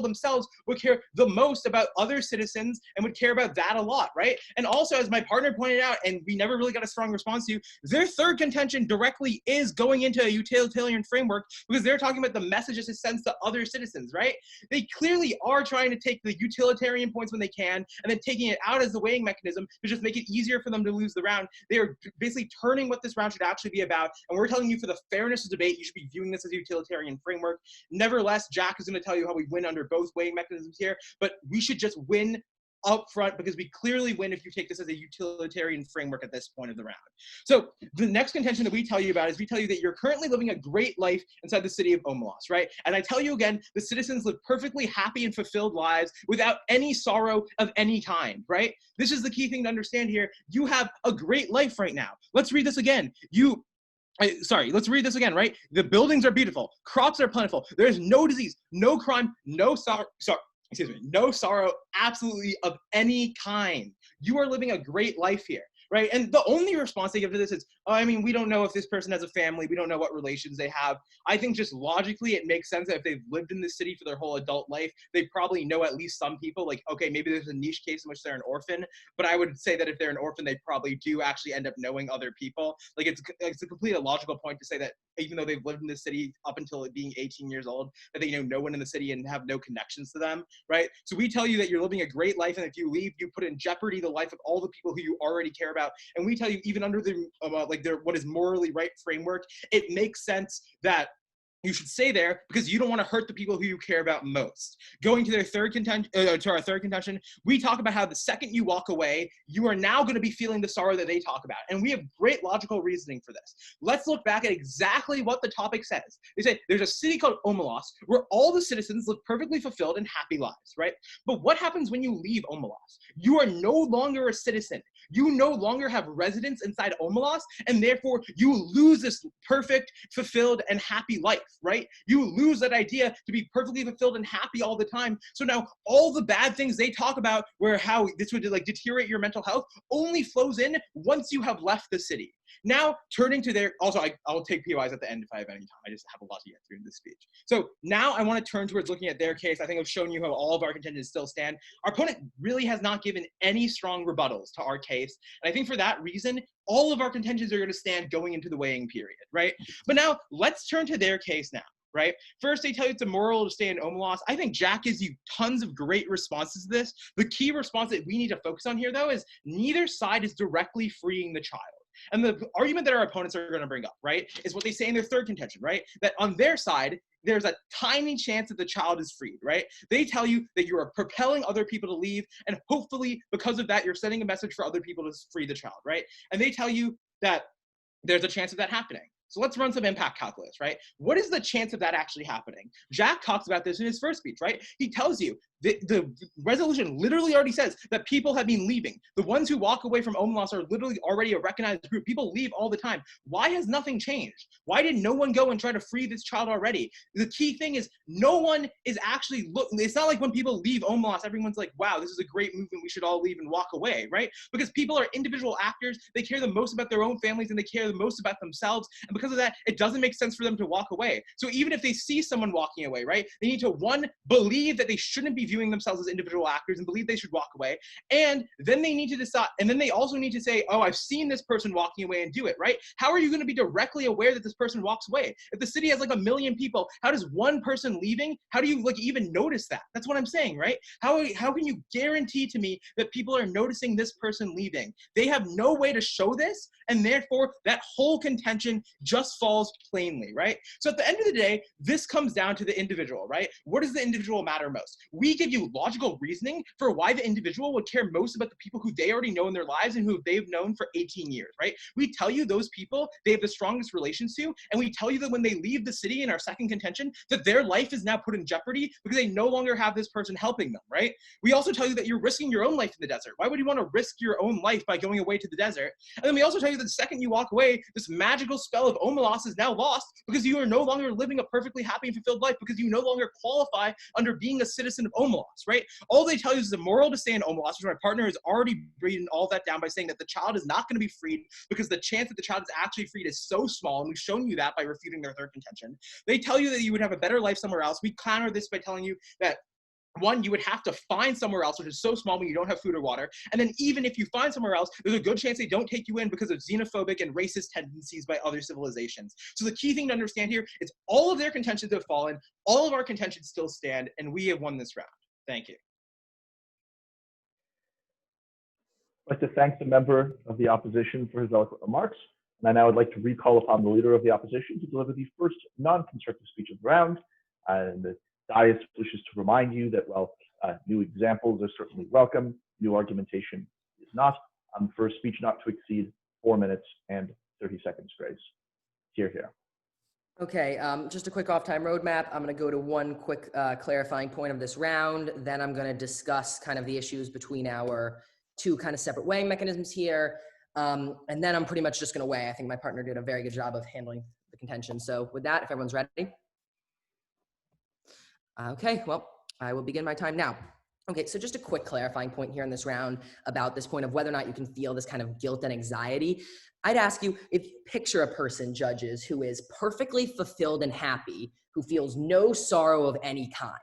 themselves would care the most about other citizens and would care about that a lot, right? And also, as my partner pointed out, and we never really got a strong response to, their third contention directly is going into a utilitarian framework, because they're talking about the messages it sends to other citizens, right? They clearly are trying to take the utilitarian points when they can, and then taking it out as the weighing mechanism to just make it easier for them to lose the round. They are basically turning what this round should actually be about, and we're telling you, for the fairness of debate, you should be viewing this as a utilitarian framework. Nevertheless, Jack is going to tell you how we win under both weighing mechanisms here, but we should just win up front, because we clearly win if you take this as a utilitarian framework at this point of the round. So the next contention that we tell you about is we tell you that you're currently living a great life inside the city of Omelas, right? And I tell you again, the citizens live perfectly happy and fulfilled lives without any sorrow of any kind, right? This is the key thing to understand here. You have a great life right now. Let's read this again. Let's read this again, right? The buildings are beautiful. Crops are plentiful. There's no disease, no crime, no sorrow, absolutely of any kind. You are living a great life here, right? And the only response they give to this is, oh, I mean, we don't know if this person has a family. We don't know what relations they have. I think just logically, it makes sense that if they've lived in this city for their whole adult life, they probably know at least some people. Like, okay, maybe there's a niche case in which they're an orphan, but I would say that if they're an orphan, they probably do actually end up knowing other people. Like, it's a completely illogical point to say that even though they've lived in this city up until being 18 years old, that they know no one in the city and have no connections to them, right? So we tell you that you're living a great life, and if you leave, you put in jeopardy the life of all the people who you already care about. And we tell you, even under the what is morally right framework, it makes sense that you should stay there, because you don't want to hurt the people who you care about most. Going to their to our third contention, we talk about how the second you walk away, you are now going to be feeling the sorrow that they talk about. And we have great logical reasoning for this. Let's look back at exactly what the topic says. They say there's a city called Omelas where all the citizens live perfectly fulfilled and happy lives, right? But what happens when you leave Omelas? You are no longer a citizen. You no longer have residence inside Omelas, and therefore you lose this perfect, fulfilled, and happy life. right? You lose that idea to be perfectly fulfilled and happy all the time. So now all the bad things they talk about where how this would like deteriorate your mental health only flows in once you have left the city. Now, turning to their, also, I'll take POIs at the end if I have any time. I just have a lot to get through in this speech. So now I want to turn towards looking at their case. I think I've shown you how all of our contentions still stand. Our opponent really has not given any strong rebuttals to our case. And I think for that reason, all of our contentions are going to stand going into the weighing period, right? But now let's turn to their case now. Right? First, they tell you it's immoral to stay in Omelas. I think Jack gives you tons of great responses to this. The key response that we need to focus on here, though, is neither side is directly freeing the child. And the argument that our opponents are going to bring up, right, is what they say in their third contention, right? That on their side, there's a tiny chance that the child is freed, right? They tell you that you are propelling other people to leave, and hopefully, because of that, you're sending a message for other people to free the child, right? And they tell you that there's a chance of that happening. So let's run some impact calculus, right? What is the chance of that actually happening? Jack talks about this in his first speech, right? He tells you the resolution literally already says that people have been leaving. The ones who walk away from Omelas are literally already a recognized group. People leave all the time. Why has nothing changed? Why did no one go and try to free this child already? The key thing is no one is actually looking. It's not like when people leave Omelas, everyone's like, wow, this is a great movement. We should all leave and walk away, right? Because people are individual actors. They care the most about their own families and they care the most about themselves. And because of that, it doesn't make sense for them to walk away. So even if they see someone walking away, right, they need to, one, believe that they shouldn't be viewing themselves as individual actors and believe they should walk away. And then they need to decide, and then they also need to say, oh, I've seen this person walking away and do it, right? How are you going to be directly aware that this person walks away? If the city has like 1 million people, how does one person leaving, how do you like even notice that? That's what I'm saying, right? How can you guarantee to me that people are noticing this person leaving? They have no way to show this, and therefore that whole contention just falls plainly, right? So at the end of the day, this comes down to the individual, right? What does the individual matter most? We give you logical reasoning for why the individual would care most about the people who they already know in their lives and who they've known for 18 years, right? We tell you those people they have the strongest relations to, and we tell you that when they leave the city in our second contention, that their life is now put in jeopardy because they no longer have this person helping them, right? We also tell you that you're risking your own life in the desert. Why would you want to risk your own life by going away to the desert? And then we also tell you that the second you walk away, this magical spell of Omelas is now lost because you are no longer living a perfectly happy and fulfilled life because you no longer qualify under being a citizen of Omelas, right? All they tell you is it's immoral to stay in Omelas, which my partner has already written all that down by saying that the child is not going to be freed because the chance that the child is actually freed is so small, and we've shown you that by refuting their third contention. They tell you that you would have a better life somewhere else. We counter this by telling you that one, you would have to find somewhere else, which is so small when you don't have food or water. And then even if you find somewhere else, there's a good chance they don't take you in because of xenophobic and racist tendencies by other civilizations. So the key thing to understand here is all of their contentions have fallen, all of our contentions still stand, and we have won this round. Thank you. I'd like to thank the member of the opposition for his eloquent remarks. And I now would like to recall upon the leader of the opposition to deliver the first non-constructive speech of the round. And the dais wishes to remind you that while new examples are certainly welcome, new argumentation is not. For a speech not to exceed 4 minutes and 30 seconds, Grace. Hear, hear. Okay, just a quick off-time roadmap. I'm going to go to one quick clarifying point of this round. Then I'm going to discuss kind of the issues between our two kind of separate weighing mechanisms here. And then I'm pretty much just going to weigh. I think my partner did a very good job of handling the contention. So with that, if everyone's ready. Okay, well, I will begin my time now. Okay, so just a quick clarifying point here in this round about this point of whether or not you can feel this kind of guilt and anxiety. I'd ask you, if you picture a person, judges, who is perfectly fulfilled and happy, who feels no sorrow of any kind.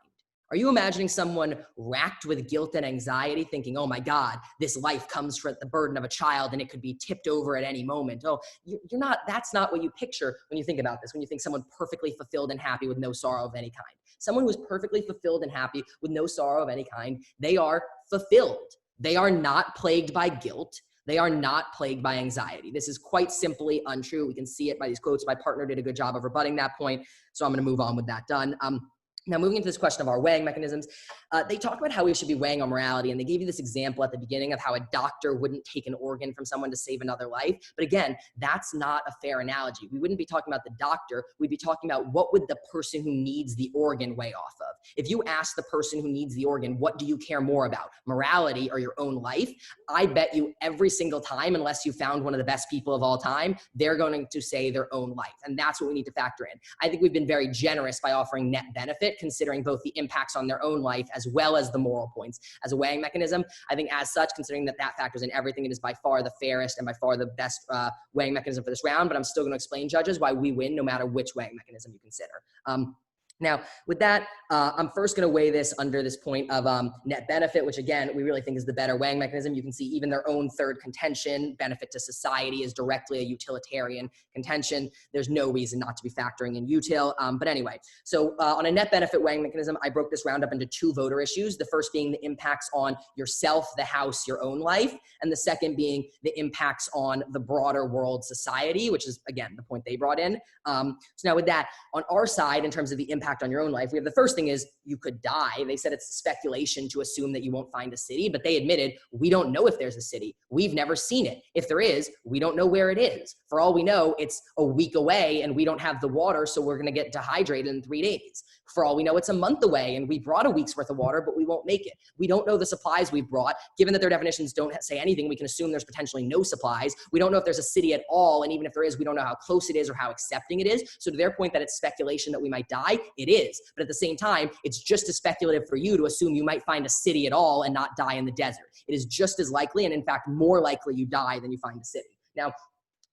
Are you imagining someone racked with guilt and anxiety thinking, oh my God, this life comes from the burden of a child and it could be tipped over at any moment? Oh, you're not, that's not what you picture when you think about this, when you think someone perfectly fulfilled and happy with no sorrow of any kind. Someone who is perfectly fulfilled and happy with no sorrow of any kind, they are fulfilled. They are not plagued by guilt. They are not plagued by anxiety. This is quite simply untrue. We can see it by these quotes. My partner did a good job of rebutting that point. So I'm going to move on with that done. Now, moving into this question of our weighing mechanisms, they talk about how we should be weighing our morality, and they gave you this example at the beginning of how a doctor wouldn't take an organ from someone to save another life. But again, that's not a fair analogy. We wouldn't be talking about the doctor. We'd be talking about what would the person who needs the organ weigh off of. If you ask the person who needs the organ, what do you care more about, morality or your own life? I bet you every single time, unless you found one of the best people of all time, they're going to say their own life. And that's what we need to factor in. I think we've been very generous by offering net benefit, considering both the impacts on their own life as well as the moral points as a weighing mechanism. I think as such, considering that that factors in everything, it is by far the fairest and by far the best weighing mechanism for this round, but I'm still going to explain, judges, why we win no matter which weighing mechanism you consider. Now, with that, I'm first going to weigh this under this point of net benefit, which again, we really think is the better weighing mechanism. You can see even their own third contention, benefit to society, is directly a utilitarian contention. There's no reason not to be factoring in util. But anyway, so on a net benefit weighing mechanism, I broke this round up into two voter issues. The first being the impacts on yourself, the house, your own life. And the second being the impacts on the broader world society, which is, again, the point they brought in. So now with that, on our side, in terms of the impact on your own life, we have the first thing is you could die. They said it's speculation to assume that you won't find a city, but they admitted we don't know if there's a city. We've never seen it. If there is, we don't know where it is. For all we know, it's a week away and we don't have the water, so we're going to get dehydrated in 3 days. For all we know, it's a month away and we brought a week's worth of water, but we won't make it. We don't know the supplies we brought. Given that their definitions don't say anything, we can assume there's potentially no supplies. We don't know if there's a city at all, and even if there is, we don't know how close it is or how accepting it is. So to their point that it's speculation that we might die, it is. But at the same time, it's just as speculative for you to assume you might find a city at all and not die in the desert. It is just as likely, and in fact, more likely you die than you find a city. Now,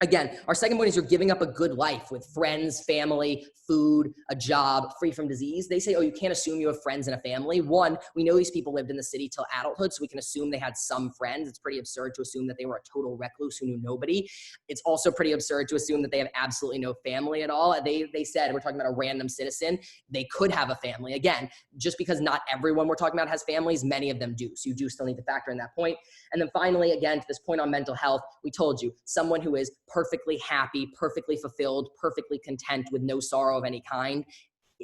again, our second point is you're giving up a good life with friends, family, food, a job, free from disease. They say, oh, you can't assume you have friends and a family. One, we know these people lived in the city till adulthood, so we can assume they had some friends. It's pretty absurd to assume that they were a total recluse who knew nobody. It's also pretty absurd to assume that they have absolutely no family at all. They said, we're talking about a random citizen. They could have a family. Again, just because not everyone we're talking about has families, many of them do. So you do still need to factor in that point. And then finally, again, to this point on mental health, we told you, someone who is perfectly happy, perfectly fulfilled, perfectly content with no sorrow of any kind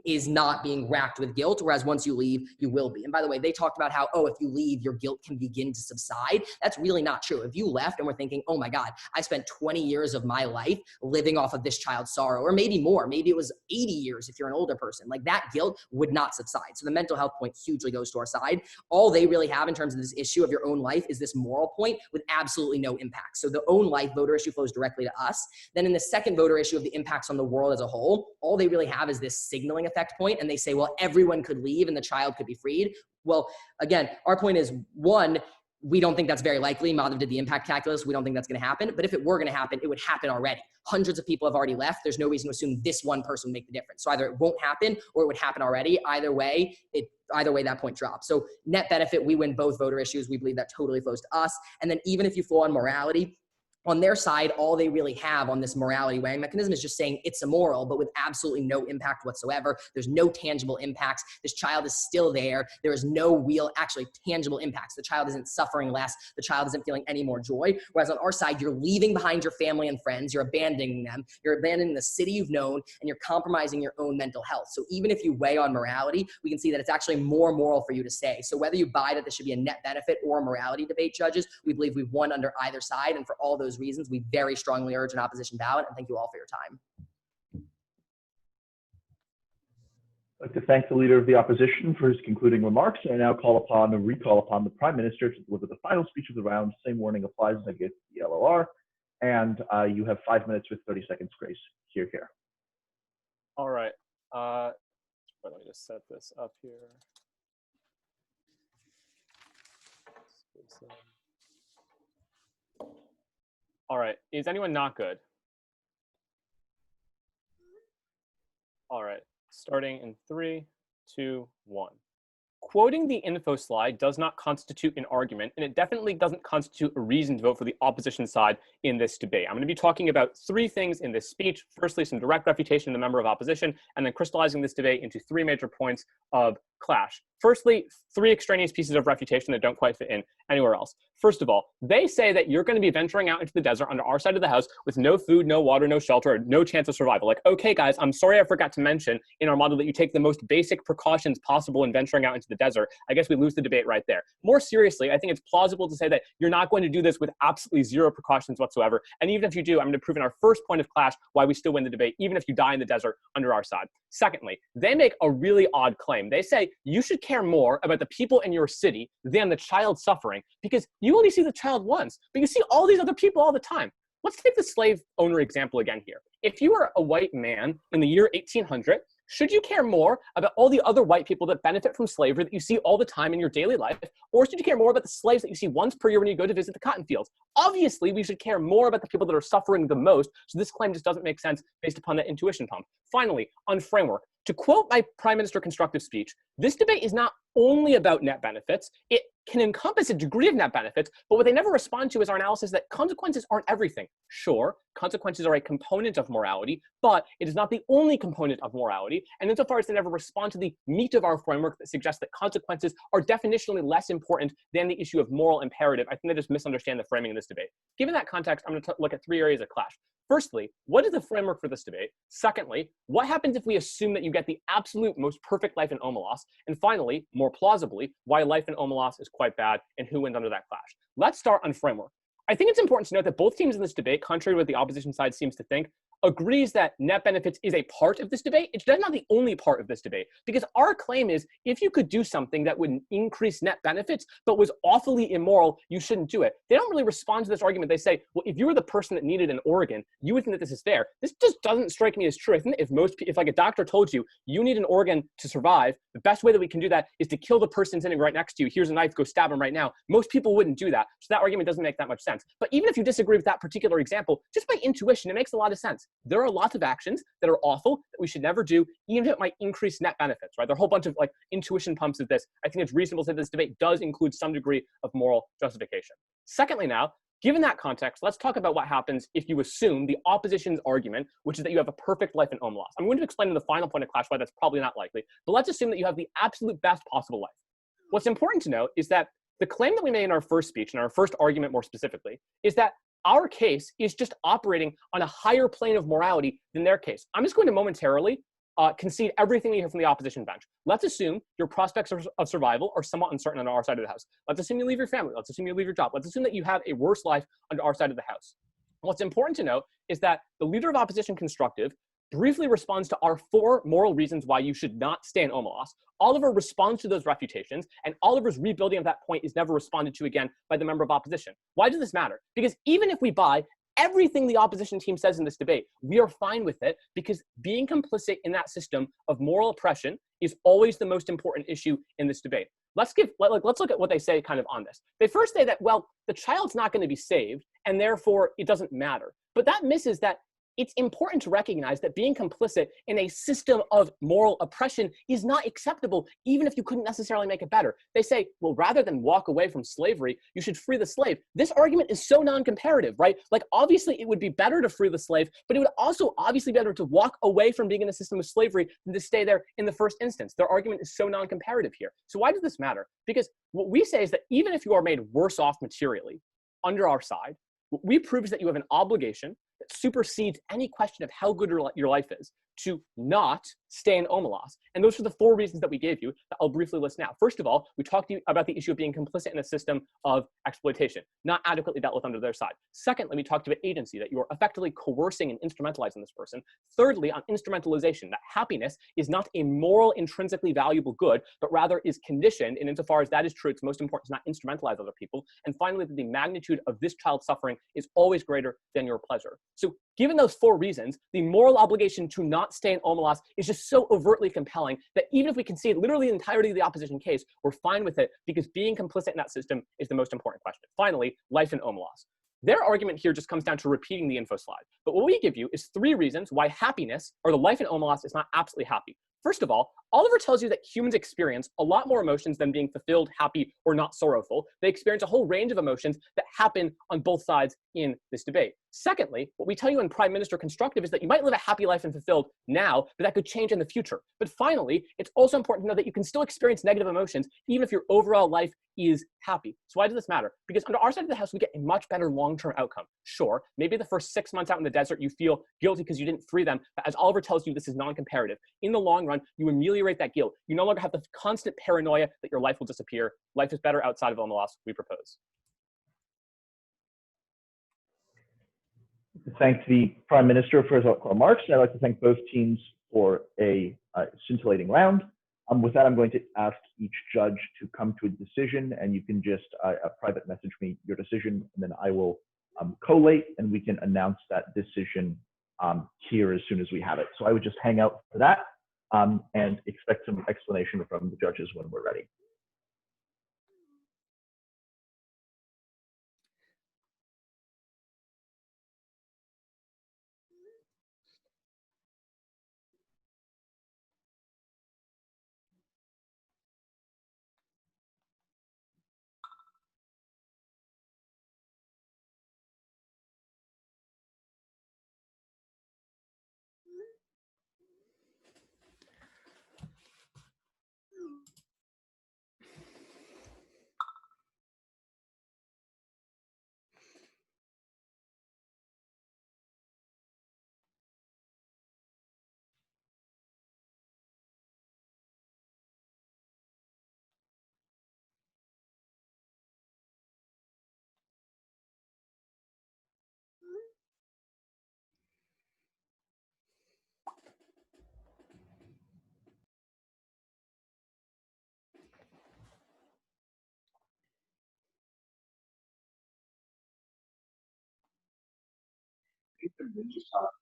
is not being racked with guilt, whereas once you leave, you will be. And by the way, they talked about how, oh, if you leave, your guilt can begin to subside. That's really not true. If you left and were thinking, oh my God, I spent 20 years of my life living off of this child's sorrow, or maybe more, maybe it was 80 years if you're an older person, like that guilt would not subside. So the mental health point hugely goes to our side. All they really have in terms of this issue of your own life is this moral point with absolutely no impact. So the own life voter issue flows directly to us. Then in the second voter issue of the impacts on the world as a whole, all they really have is this signaling effect point, and they say, well, everyone could leave and the child could be freed. Well, again, our point is, one, we don't think that's very likely. Madhav did the impact calculus. We don't think that's going to happen. But if it were going to happen, it would happen already. Hundreds of people have already left. There's no reason to assume this one person would make the difference. So either it won't happen or it would happen already. Either way, that point drops. So net benefit, we win both voter issues. We believe that totally flows to us. And then even if you fall on morality, on their side, all they really have on this morality weighing mechanism is just saying it's immoral, but with absolutely no impact whatsoever. There's no tangible impacts. This child is still there. There is no real, actually tangible impacts. The child isn't suffering less. The child isn't feeling any more joy. Whereas on our side, you're leaving behind your family and friends. You're abandoning them. You're abandoning the city you've known, and you're compromising your own mental health. So even if you weigh on morality, we can see that it's actually more moral for you to stay. So whether you buy that this should be a net benefit or a morality debate, judges, we believe we've won under either side. And for all those reasons, we very strongly urge an opposition ballot, and thank you all for your time. I'd like to thank the leader of the opposition for his concluding remarks, and I now recall upon the Prime Minister to deliver the final speech of the round. Same warning applies against the LLR, and you have 5 minutes with 30 seconds grace. Here. All right. Let me just set this up here. All right, is anyone not good? All right, starting in 3, 2, 1. Quoting the info slide does not constitute an argument, and it definitely doesn't constitute a reason to vote for the opposition side in this debate. I'm going to be talking about 3 things in this speech. Firstly, some direct refutation of the member of opposition, and then crystallizing this debate into 3 major points of clash. Firstly, 3 extraneous pieces of refutation that don't quite fit in anywhere else. First of all, they say that you're going to be venturing out into the desert under our side of the house with no food, no water, no shelter, no chance of survival. Like, okay, guys, I'm sorry I forgot to mention in our model that you take the most basic precautions possible in venturing out into the desert. I guess we lose the debate right there. More seriously, I think it's plausible to say that you're not going to do this with absolutely 0 precautions whatsoever. And even if you do, I'm going to prove in our first point of clash why we still win the debate, even if you die in the desert under our side. Secondly, they make a really odd claim. They say you should care more about the people in your city than the child suffering because you only see the child once, but you see all these other people all the time. Let's take the slave owner example again here. If you are a white man in the year 1800, should you care more about all the other white people that benefit from slavery that you see all the time in your daily life, or should you care more about the slaves that you see once per year when you go to visit the cotton fields? Obviously, we should care more about the people that are suffering the most, so this claim just doesn't make sense based upon that intuition pump. Finally, on framework, to quote my Prime Minister constructive speech, this debate is not only about net benefits, it can encompass a degree of net benefits, but what they never respond to is our analysis that consequences aren't everything. Sure, consequences are a component of morality, but it is not the only component of morality, and insofar as they never respond to the meat of our framework that suggests that consequences are definitionally less important than the issue of moral imperative, I think they just misunderstand the framing of this debate. Given that context, I'm going to look at 3 areas of clash. Firstly, what is the framework for this debate? Secondly, what happens if we assume that you get the absolute most perfect life in Omelas? And finally, more plausibly, why life in Omelas is quite bad and who wins under that clash. Let's start on framework. I think it's important to note that both teams in this debate, contrary to what the opposition side seems to think, agrees that net benefits is a part of this debate. It's not the only part of this debate, because our claim is if you could do something that would increase net benefits but was awfully immoral, you shouldn't do it. They don't really respond to this argument. They say, well, if you were the person that needed an organ, you would think that this is fair. This just doesn't strike me as true. I think if like a doctor told you, you need an organ to survive, the best way that we can do that is to kill the person sitting right next to you. Here's a knife, go stab him right now. Most people wouldn't do that. So that argument doesn't make that much sense. But even if you disagree with that particular example, just by intuition, it makes a lot of sense. There are lots of actions that are awful that we should never do, even if it might increase net benefits, right? There are a whole bunch of like intuition pumps of this. I think it's reasonable to say this debate does include some degree of moral justification. Secondly now, given that context, let's talk about what happens if you assume the opposition's argument, which is that you have a perfect life in Omelas. I'm going to explain in the final point of clash why that's probably not likely, but let's assume that you have the absolute best possible life. What's important to note is that the claim that we made in our first speech, and our first argument more specifically, is that our case is just operating on a higher plane of morality than their case. I'm just going to momentarily concede everything we hear from the opposition bench. Let's assume your prospects of survival are somewhat uncertain on our side of the house. Let's assume you leave your family. Let's assume you leave your job. Let's assume that you have a worse life under our side of the house. What's important to note is that the leader of opposition constructive briefly responds to our 4 moral reasons why you should not stay in Omelas. Oliver responds to those refutations, and Oliver's rebuilding of that point is never responded to again by the member of opposition. Why does this matter? Because even if we buy everything the opposition team says in this debate, we are fine with it because being complicit in that system of moral oppression is always the most important issue in this debate. Let's look at what they say kind of on this. They first say that, well, the child's not going to be saved, and therefore it doesn't matter. But that misses that it's important to recognize that being complicit in a system of moral oppression is not acceptable, even if you couldn't necessarily make it better. They say, well, rather than walk away from slavery, you should free the slave. This argument is so non-comparative, right? Like, obviously, it would be better to free the slave, but it would also obviously be better to walk away from being in a system of slavery than to stay there in the first instance. Their argument is so non-comparative here. So why does this matter? Because what we say is that even if you are made worse off materially under our side, what we prove is that you have an obligation that supersedes any question of how good your life is to not stay in Omelas. And those are the 4 reasons that we gave you that I'll briefly list now. First of all, we talked to you about the issue of being complicit in a system of exploitation, not adequately dealt with under their side. Secondly, we talked about agency, that you are effectively coercing and instrumentalizing this person. Thirdly, on instrumentalization, that happiness is not a moral, intrinsically valuable good, but rather is conditioned, and insofar as that is true, it's most important to not instrumentalize other people. And finally, that the magnitude of this child's suffering is always greater than your pleasure. So given those 4 reasons, the moral obligation to not stay in Omelas is just so overtly compelling that even if we concede literally the entirety of the opposition case, we're fine with it because being complicit in that system is the most important question. Finally, life in Omelas. Their argument here just comes down to repeating the info slide. But what we give you is 3 reasons why happiness, or the life in Omelas, is not absolutely happy. First of all, Oliver tells you that humans experience a lot more emotions than being fulfilled, happy, or not sorrowful. They experience a whole range of emotions that happen on both sides in this debate. Secondly, what we tell you in Prime Minister Constructive is that you might live a happy life and fulfilled now, but that could change in the future. But finally, it's also important to know that you can still experience negative emotions even if your overall life is happy. So why does this matter? Because under our side of the house, we get a much better long-term outcome. Sure, maybe the first 6 months out in the desert, you feel guilty because you didn't free them. But as Oliver tells you, this is non-comparative. In the long run, you ameliorate that guilt. You no longer have the constant paranoia that your life will disappear. Life is better outside of Omelas, we propose. Thank the Prime Minister for his remarks, and I'd like to thank both teams for a scintillating round. With that, I'm going to ask each judge to come to a decision, and you can just private message me your decision, and then I will collate, and we can announce that decision here as soon as we have it. So I would just hang out for that and expect some explanation from the judges when we're ready.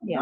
Yeah.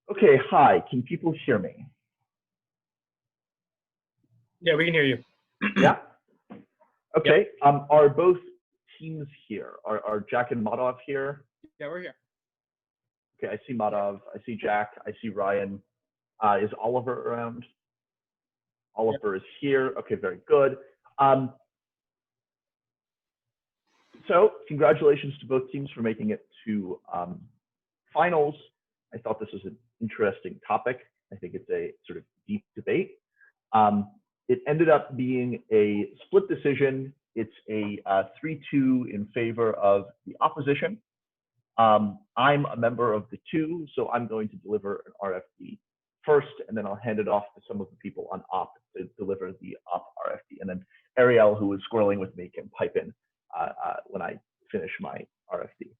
Okay, hi, can people hear me? Yeah, we can hear you. Yeah? Okay, are both teams here? Are Jack and Madhav here? Yeah, we're here. Okay, I see Madhav, I see Jack, I see Ryan. Is Oliver around? Oliver is here. Okay, very good. So congratulations to both teams for making it to finals. I thought this was an interesting topic. I think it's a sort of deep debate. It ended up being a split decision. It's a 3-2 in favor of the opposition. I'm a member of the two, so I'm going to deliver an RFD first, and then I'll hand it off to some of the people on op to deliver the op RFD. And then Ariel, who is squirreling with me, can pipe in when I finish my RFD.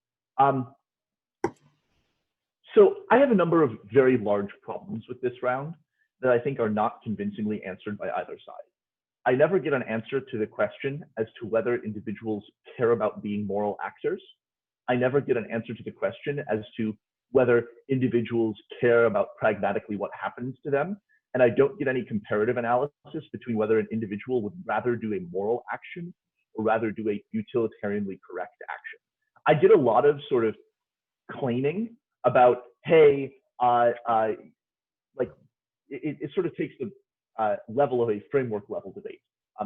So I have a number of very large problems with this round that I think are not convincingly answered by either side. I never get an answer to the question as to whether individuals care about being moral actors. I never get an answer to the question as to whether individuals care about pragmatically what happens to them. And I don't get any comparative analysis between whether an individual would rather do a moral action or rather do a utilitarianly correct action. I get a lot of sort of claiming about, hey, like it sort of takes the level of a framework level debate,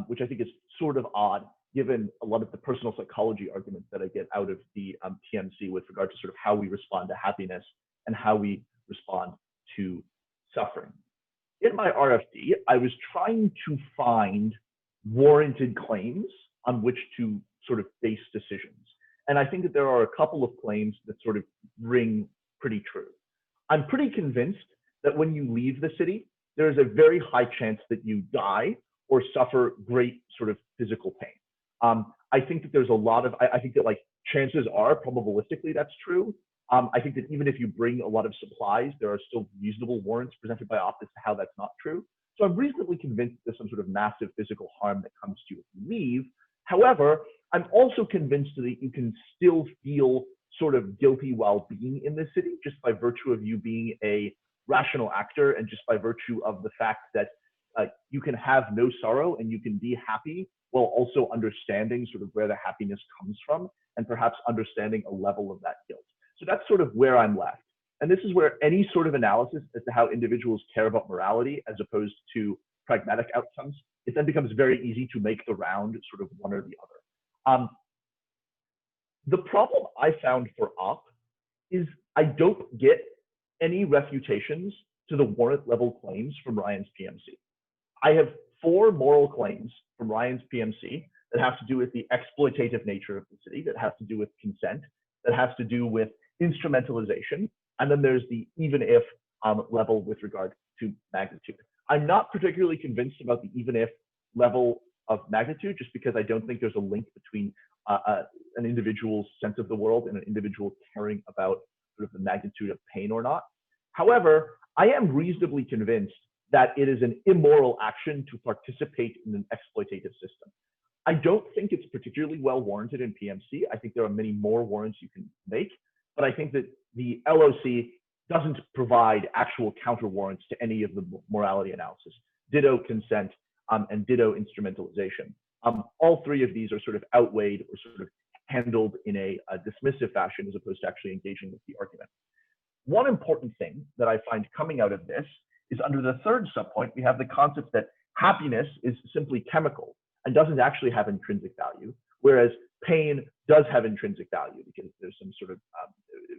which I think is sort of odd given a lot of the personal psychology arguments that I get out of the TMC with regard to sort of how we respond to happiness and how we respond to suffering. In my RFD, I was trying to find warranted claims on which to sort of base decisions. And I think that there are a couple of claims that sort of ring pretty true. I'm pretty convinced that when you leave the city, there is a very high chance that you die or suffer great sort of physical pain. I think that there's a lot of, I think that like chances are probabilistically that's true. I think that even if you bring a lot of supplies, there are still reasonable warrants presented by op as to how that's not true. So I'm reasonably convinced there's some sort of massive physical harm that comes to you if you leave. However, I'm also convinced that you can still feel sort of guilty while being in the city, just by virtue of you being a rational actor and just by virtue of the fact that you can have no sorrow and you can be happy while also understanding sort of where the happiness comes from and perhaps understanding a level of that guilt. So that's sort of where I'm left. And this is where any sort of analysis as to how individuals care about morality as opposed to pragmatic outcomes, it then becomes very easy to make the round sort of one or the other. The problem I found for op is I don't get any refutations to the warrant level claims from Ryan's PMC. I have 4 moral claims from Ryan's PMC that have to do with the exploitative nature of the city, that has to do with consent, that has to do with instrumentalization, and then there's the even if level with regard to magnitude. I'm not particularly convinced about the even if level of magnitude, just because I don't think there's a link between an individual's sense of the world and an individual caring about sort of the magnitude of pain or not. However, I am reasonably convinced that it is an immoral action to participate in an exploitative system. I don't think it's particularly well warranted in PMC. I think there are many more warrants you can make, but I think that the LOC doesn't provide actual counter warrants to any of the morality analysis. Ditto consent and ditto instrumentalization. All 3 of these are sort of outweighed or sort of handled in a dismissive fashion as opposed to actually engaging with the argument. One important thing that I find coming out of this is under the 3rd subpoint, we have the concept that happiness is simply chemical and doesn't actually have intrinsic value, whereas pain does have intrinsic value because there's some sort of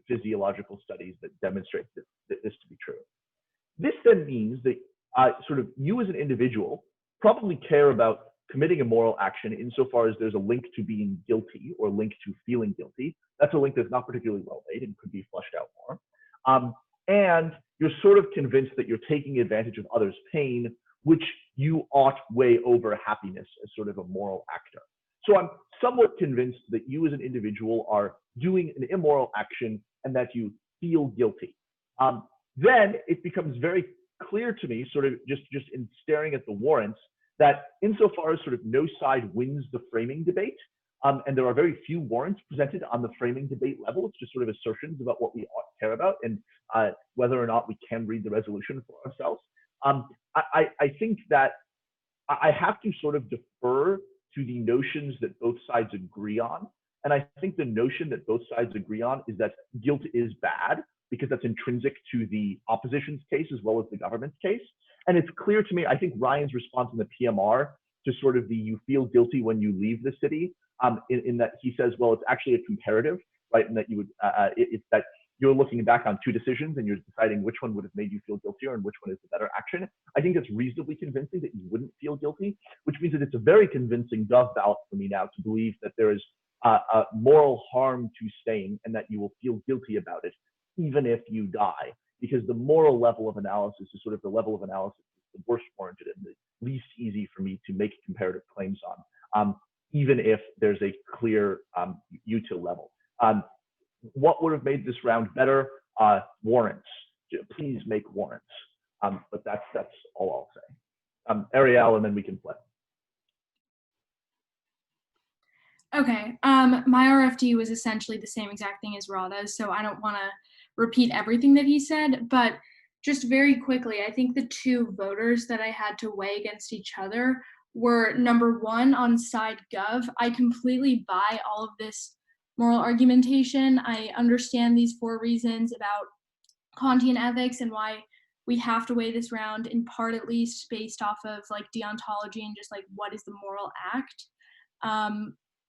physiological studies that demonstrate this to be true. This then means that sort of you as an individual probably care about committing a moral action insofar as there's a link to being guilty or link to feeling guilty. That's a link that's not particularly well made and could be fleshed out more. And you're sort of convinced that you're taking advantage of others' pain, which you ought weigh over happiness as sort of a moral actor. So I'm somewhat convinced that you as an individual are doing an immoral action and that you feel guilty. Then it becomes very clear to me, sort of just in staring at the warrants, that insofar as sort of no side wins the framing debate, and there are very few warrants presented on the framing debate level, it's just sort of assertions about what we ought to care about and whether or not we can read the resolution for ourselves. I think that I have to sort of defer to the notions that both sides agree on. And I think the notion that both sides agree on is that guilt is bad because that's intrinsic to the opposition's case as well as the government's case. And it's clear to me, I think Ryan's response in the PMR to sort of the you feel guilty when you leave the city, in that he says, well, it's actually a comparative, right? And that you would, it's that you're looking back on 2 decisions and you're deciding which one would have made you feel guiltier and which one is the better action. I think it's reasonably convincing that you wouldn't feel guilty, which means that it's a very convincing dove ballot for me now to believe that there is a moral harm to staying and that you will feel guilty about it, even if you die, because the moral level of analysis is sort of the level of analysis that's the worst warranted and the least easy for me to make comparative claims on, even if there's a clear util level. What would have made this round better? Warrants. Please make warrants. But that's all I'll say. Ariel, and then we can flip. Okay, my RFD was essentially the same exact thing as Rada's, so I don't want to repeat everything that he said, but just very quickly, I think the 2 voters that I had to weigh against each other were number 1 on side gov. I completely buy all of this moral argumentation. I understand these 4 reasons about Kantian ethics and why we have to weigh this round, in part at least based off of like deontology and just like what is the moral act.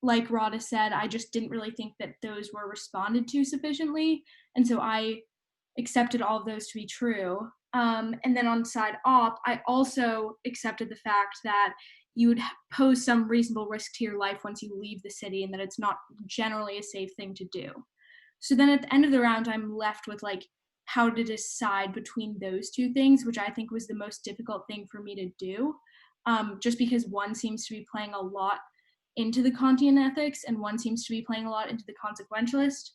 Like Rada said, I just didn't really think that those were responded to sufficiently, and so I accepted all of those to be true. And then on side op, I also accepted the fact that you would pose some reasonable risk to your life once you leave the city and that it's not generally a safe thing to do. So then at the end of the round, I'm left with like how to decide between those 2 things, which I think was the most difficult thing for me to do, just because one seems to be playing a lot into the Kantian ethics and one seems to be playing a lot into the consequentialist.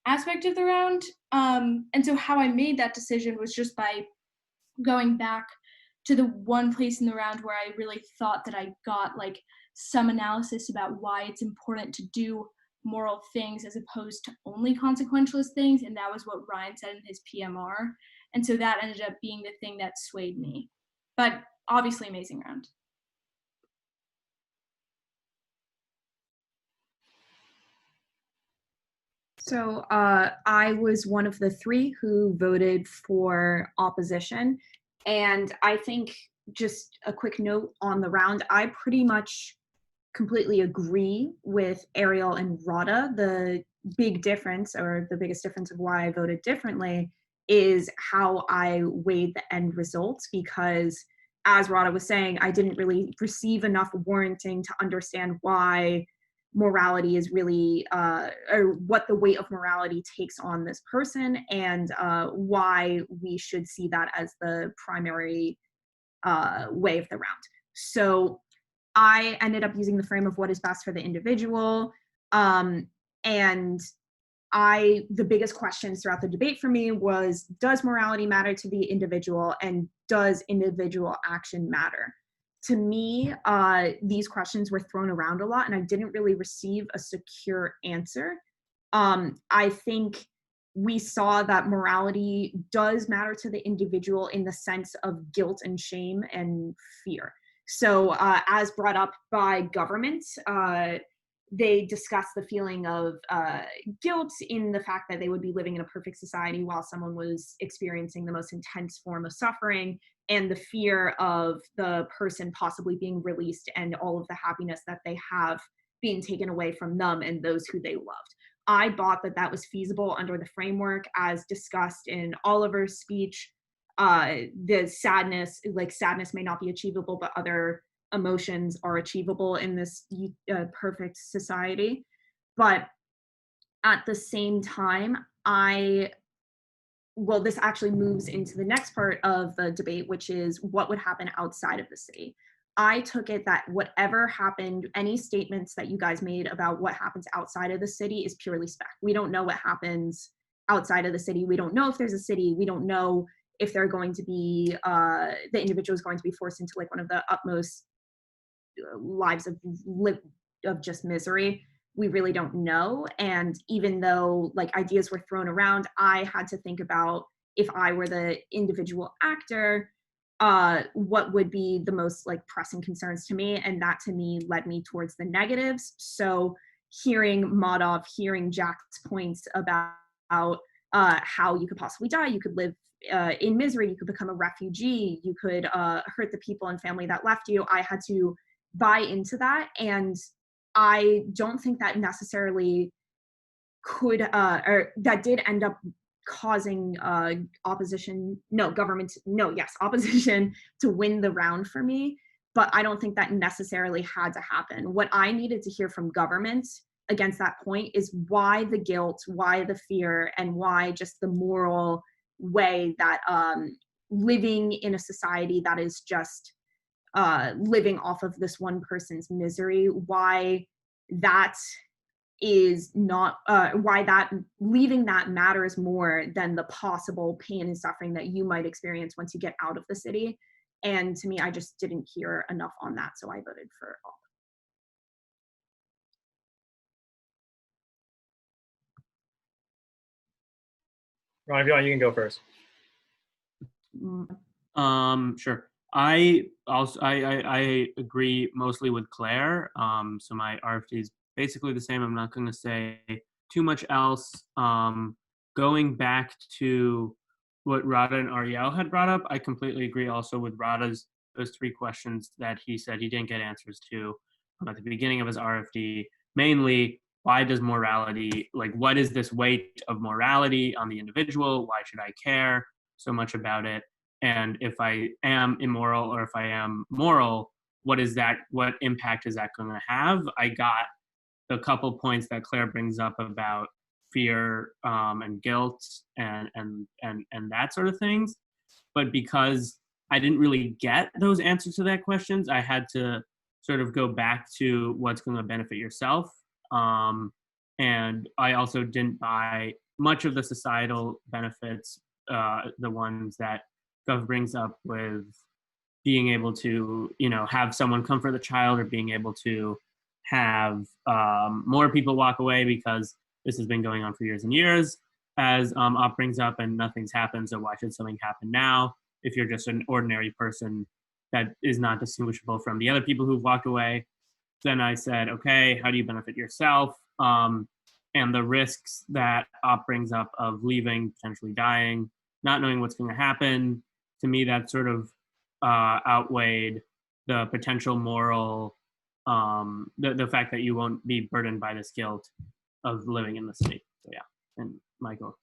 aspect of the round. And so how I made that decision was just by going back to the one place in the round where I really thought that I got like some analysis about why it's important to do moral things as opposed to only consequentialist things, and that was what Ryan said in his PMR. And so that ended up being the thing that swayed me. But obviously amazing round. So I was one of the 3 who voted for opposition. And I think, just a quick note on the round, I pretty much completely agree with Ariel and Rada. The big difference, or the biggest difference of why I voted differently, is how I weighed the end results, because as Rada was saying, I didn't really receive enough warranting to understand why morality is really, or what the weight of morality takes on this person, and why we should see that as the primary way of the round. So I ended up using the frame of what is best for the individual. And the biggest questions throughout the debate for me was, does morality matter to the individual, and does individual action matter? To me, these questions were thrown around a lot, and I didn't really receive a secure answer. I think we saw that morality does matter to the individual in the sense of guilt and shame and fear. So as brought up by government, they discussed the feeling of guilt in the fact that they would be living in a perfect society while someone was experiencing the most intense form of suffering, and the fear of the person possibly being released and all of the happiness that they have being taken away from them and those who they loved. I bought that that was feasible under the framework as discussed in Oliver's speech. The sadness may not be achievable, but other emotions are achievable in this perfect society. But at the same time, this actually moves into the next part of the debate, which is what would happen outside of the city. I took it that whatever happened, any statements that you guys made about what happens outside of the city is purely spec. We don't know what happens outside of the city. We don't know if there's a city. We don't know if they're going to be, the individual is going to be forced into like one of the utmost lives of just misery. We really don't know. And even though like ideas were thrown around, I had to think about, if I were the individual actor, what would be the most like pressing concerns to me, and that to me led me towards the negatives. So hearing Madhav, hearing Jack's points about how you could possibly die, you could live in misery, you could become a refugee, you could hurt the people and family that left you, I had to buy into that. And I don't think that necessarily could, or that did end up causing opposition to win the round for me. But I don't think that necessarily had to happen. What I needed to hear from government against that point is why the guilt, why the fear, and why just the moral way that living in a society that is just living off of this one person's misery, why that is not, why that leaving that matters more than the possible pain and suffering that you might experience once you get out of the city. And to me, I just didn't hear enough on that, so I voted for all. Ron, if you want, you can go first. Sure. I agree mostly with Claire. So my RFD is basically the same. I'm not going to say too much else. Going back to what Rada and Ariel had brought up, I completely agree also with Rada's those 3 questions that he said he didn't get answers to at the beginning of his RFD. Mainly, why does morality, like what is this weight of morality on the individual? Why should I care so much about it? And if I am immoral or if I am moral, what impact is that going to have? I got a couple points that Claire brings up about fear and guilt and that sort of things. But because I didn't really get those answers to that questions, I had to sort of go back to what's going to benefit yourself. And I also didn't buy much of the societal benefits, the ones that Gov brings up with being able to, have someone comfort the child, or being able to have more people walk away because this has been going on for years and years, as Op brings up, and nothing's happened, so why should something happen now if you're just an ordinary person that is not distinguishable from the other people who've walked away? Then I said, okay, how do you benefit yourself? And the risks that Op brings up of leaving, potentially dying, not knowing what's going to happen, to me that sort of outweighed the potential moral, the fact that you won't be burdened by this guilt of living in the city. So yeah, and Michael.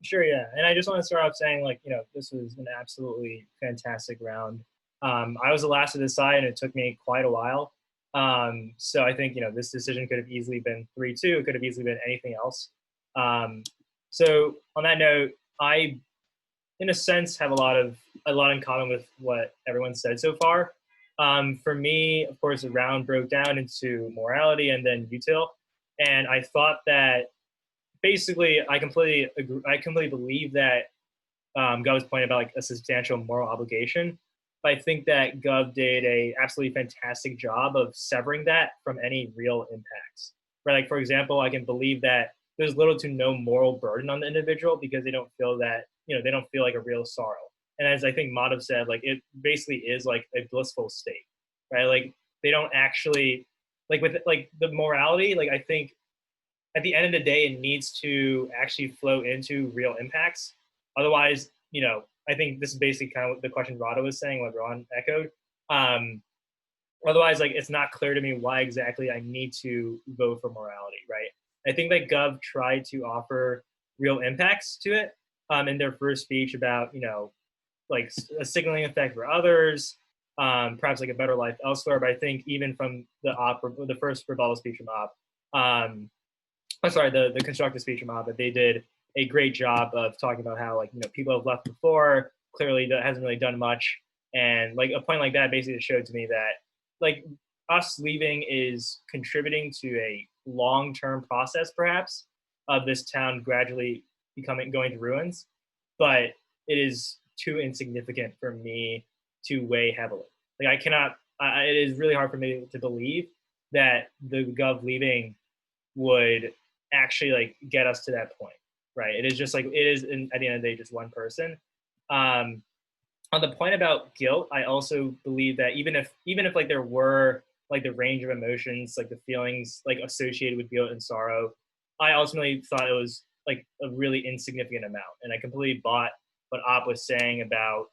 Sure, yeah. And I just want to start off saying, this was an absolutely fantastic round. I was the last to decide, and it took me quite a while. So I think, this decision could have easily been 3-2. It could have easily been anything else. So on that note, I, in a sense, have a lot in common with what everyone said so far. For me, of course, the round broke down into morality and then util. And I thought that basically, I completely agree. I completely believe that Gov's point about a substantial moral obligation. But I think that Gov did a absolutely fantastic job of severing that from any real impacts. Right? For example, I can believe that there's little to no moral burden on the individual because they don't feel that, they don't feel like a real sorrow. And as I think Madhav said, it basically is a blissful state, right? They don't actually, with the morality, I think at the end of the day, it needs to actually flow into real impacts. Otherwise, I think this is basically kind of the question Radha was saying, what Ron echoed. Otherwise, it's not clear to me why exactly I need to vote for morality, right? I think that Gov tried to offer real impacts to it in their first speech about, a signaling effect for others, perhaps a better life elsewhere. But I think even from the first rebuttal speech from Op, the constructive speech from Op, that they did a great job of talking about how people have left before, clearly that hasn't really done much. And a point like that basically showed to me that us leaving is contributing to a long-term process perhaps of this town gradually going to ruins, but it is too insignificant for me to weigh heavily. It is really hard for me to believe that the Gov leaving would actually get us to that point, right? It is just at the end of the day, just one person. On the point about guilt, I also believe that even if there were the range of emotions, the feelings associated with guilt and sorrow, I ultimately thought it was a really insignificant amount. And I completely bought what Op was saying about,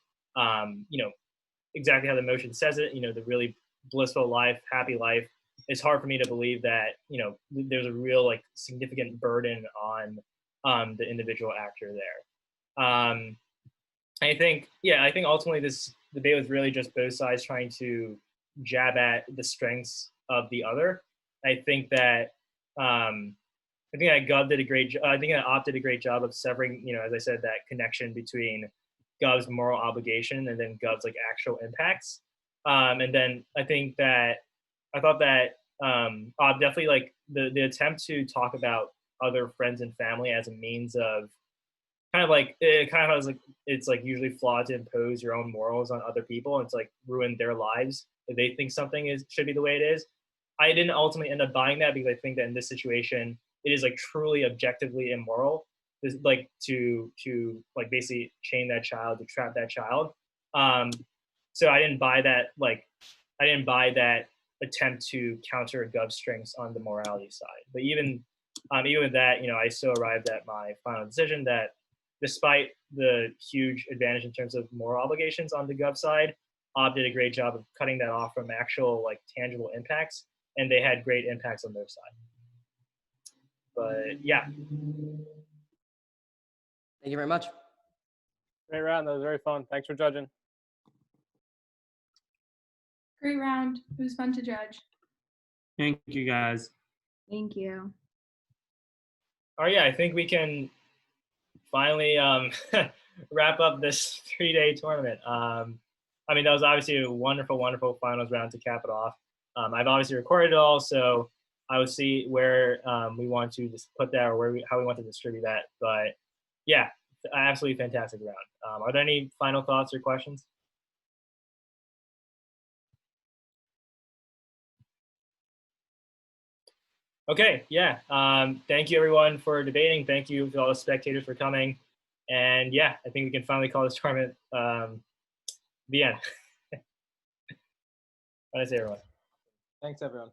exactly how the emotion says it, the really blissful life, happy life. It's hard for me to believe that, there's a real significant burden on the individual actor there. I think ultimately this debate was really just both sides trying to jab at the strengths of the other. I think that Gov did a great job. I think that Op did a great job of severing, as I said, that connection between Gov's moral obligation and then Gov's actual impacts. And then I thought that Op definitely the attempt to talk about other friends and family as a means of it's usually flawed to impose your own morals on other people and to ruin their lives if they think something should be the way it is. I didn't ultimately end up buying that because I think that in this situation it is truly objectively immoral to basically chain that child, to trap that child. So I didn't buy that attempt to counter Gov's strengths on the morality side. But even with that, I still arrived at my final decision that despite the huge advantage in terms of moral obligations on the Gov side, Op did a great job of cutting that off from actual tangible impacts, and they had great impacts on their side. But yeah. Thank you very much. Great round. That was very fun. Thanks for judging. Great round. It was fun to judge. Thank you, guys. Thank you. Oh yeah, I think we can finally wrap up this 3-day tournament. That was obviously a wonderful, wonderful finals round to cap it off. I've obviously recorded it all, so I will see where we want to just put that, or how we want to distribute that. But yeah, absolutely fantastic round. Are there any final thoughts or questions? Okay, yeah. Thank you everyone for debating. Thank you to all the spectators for coming. And yeah, I think we can finally call this tournament the end. What did I say, everyone? Thanks, everyone.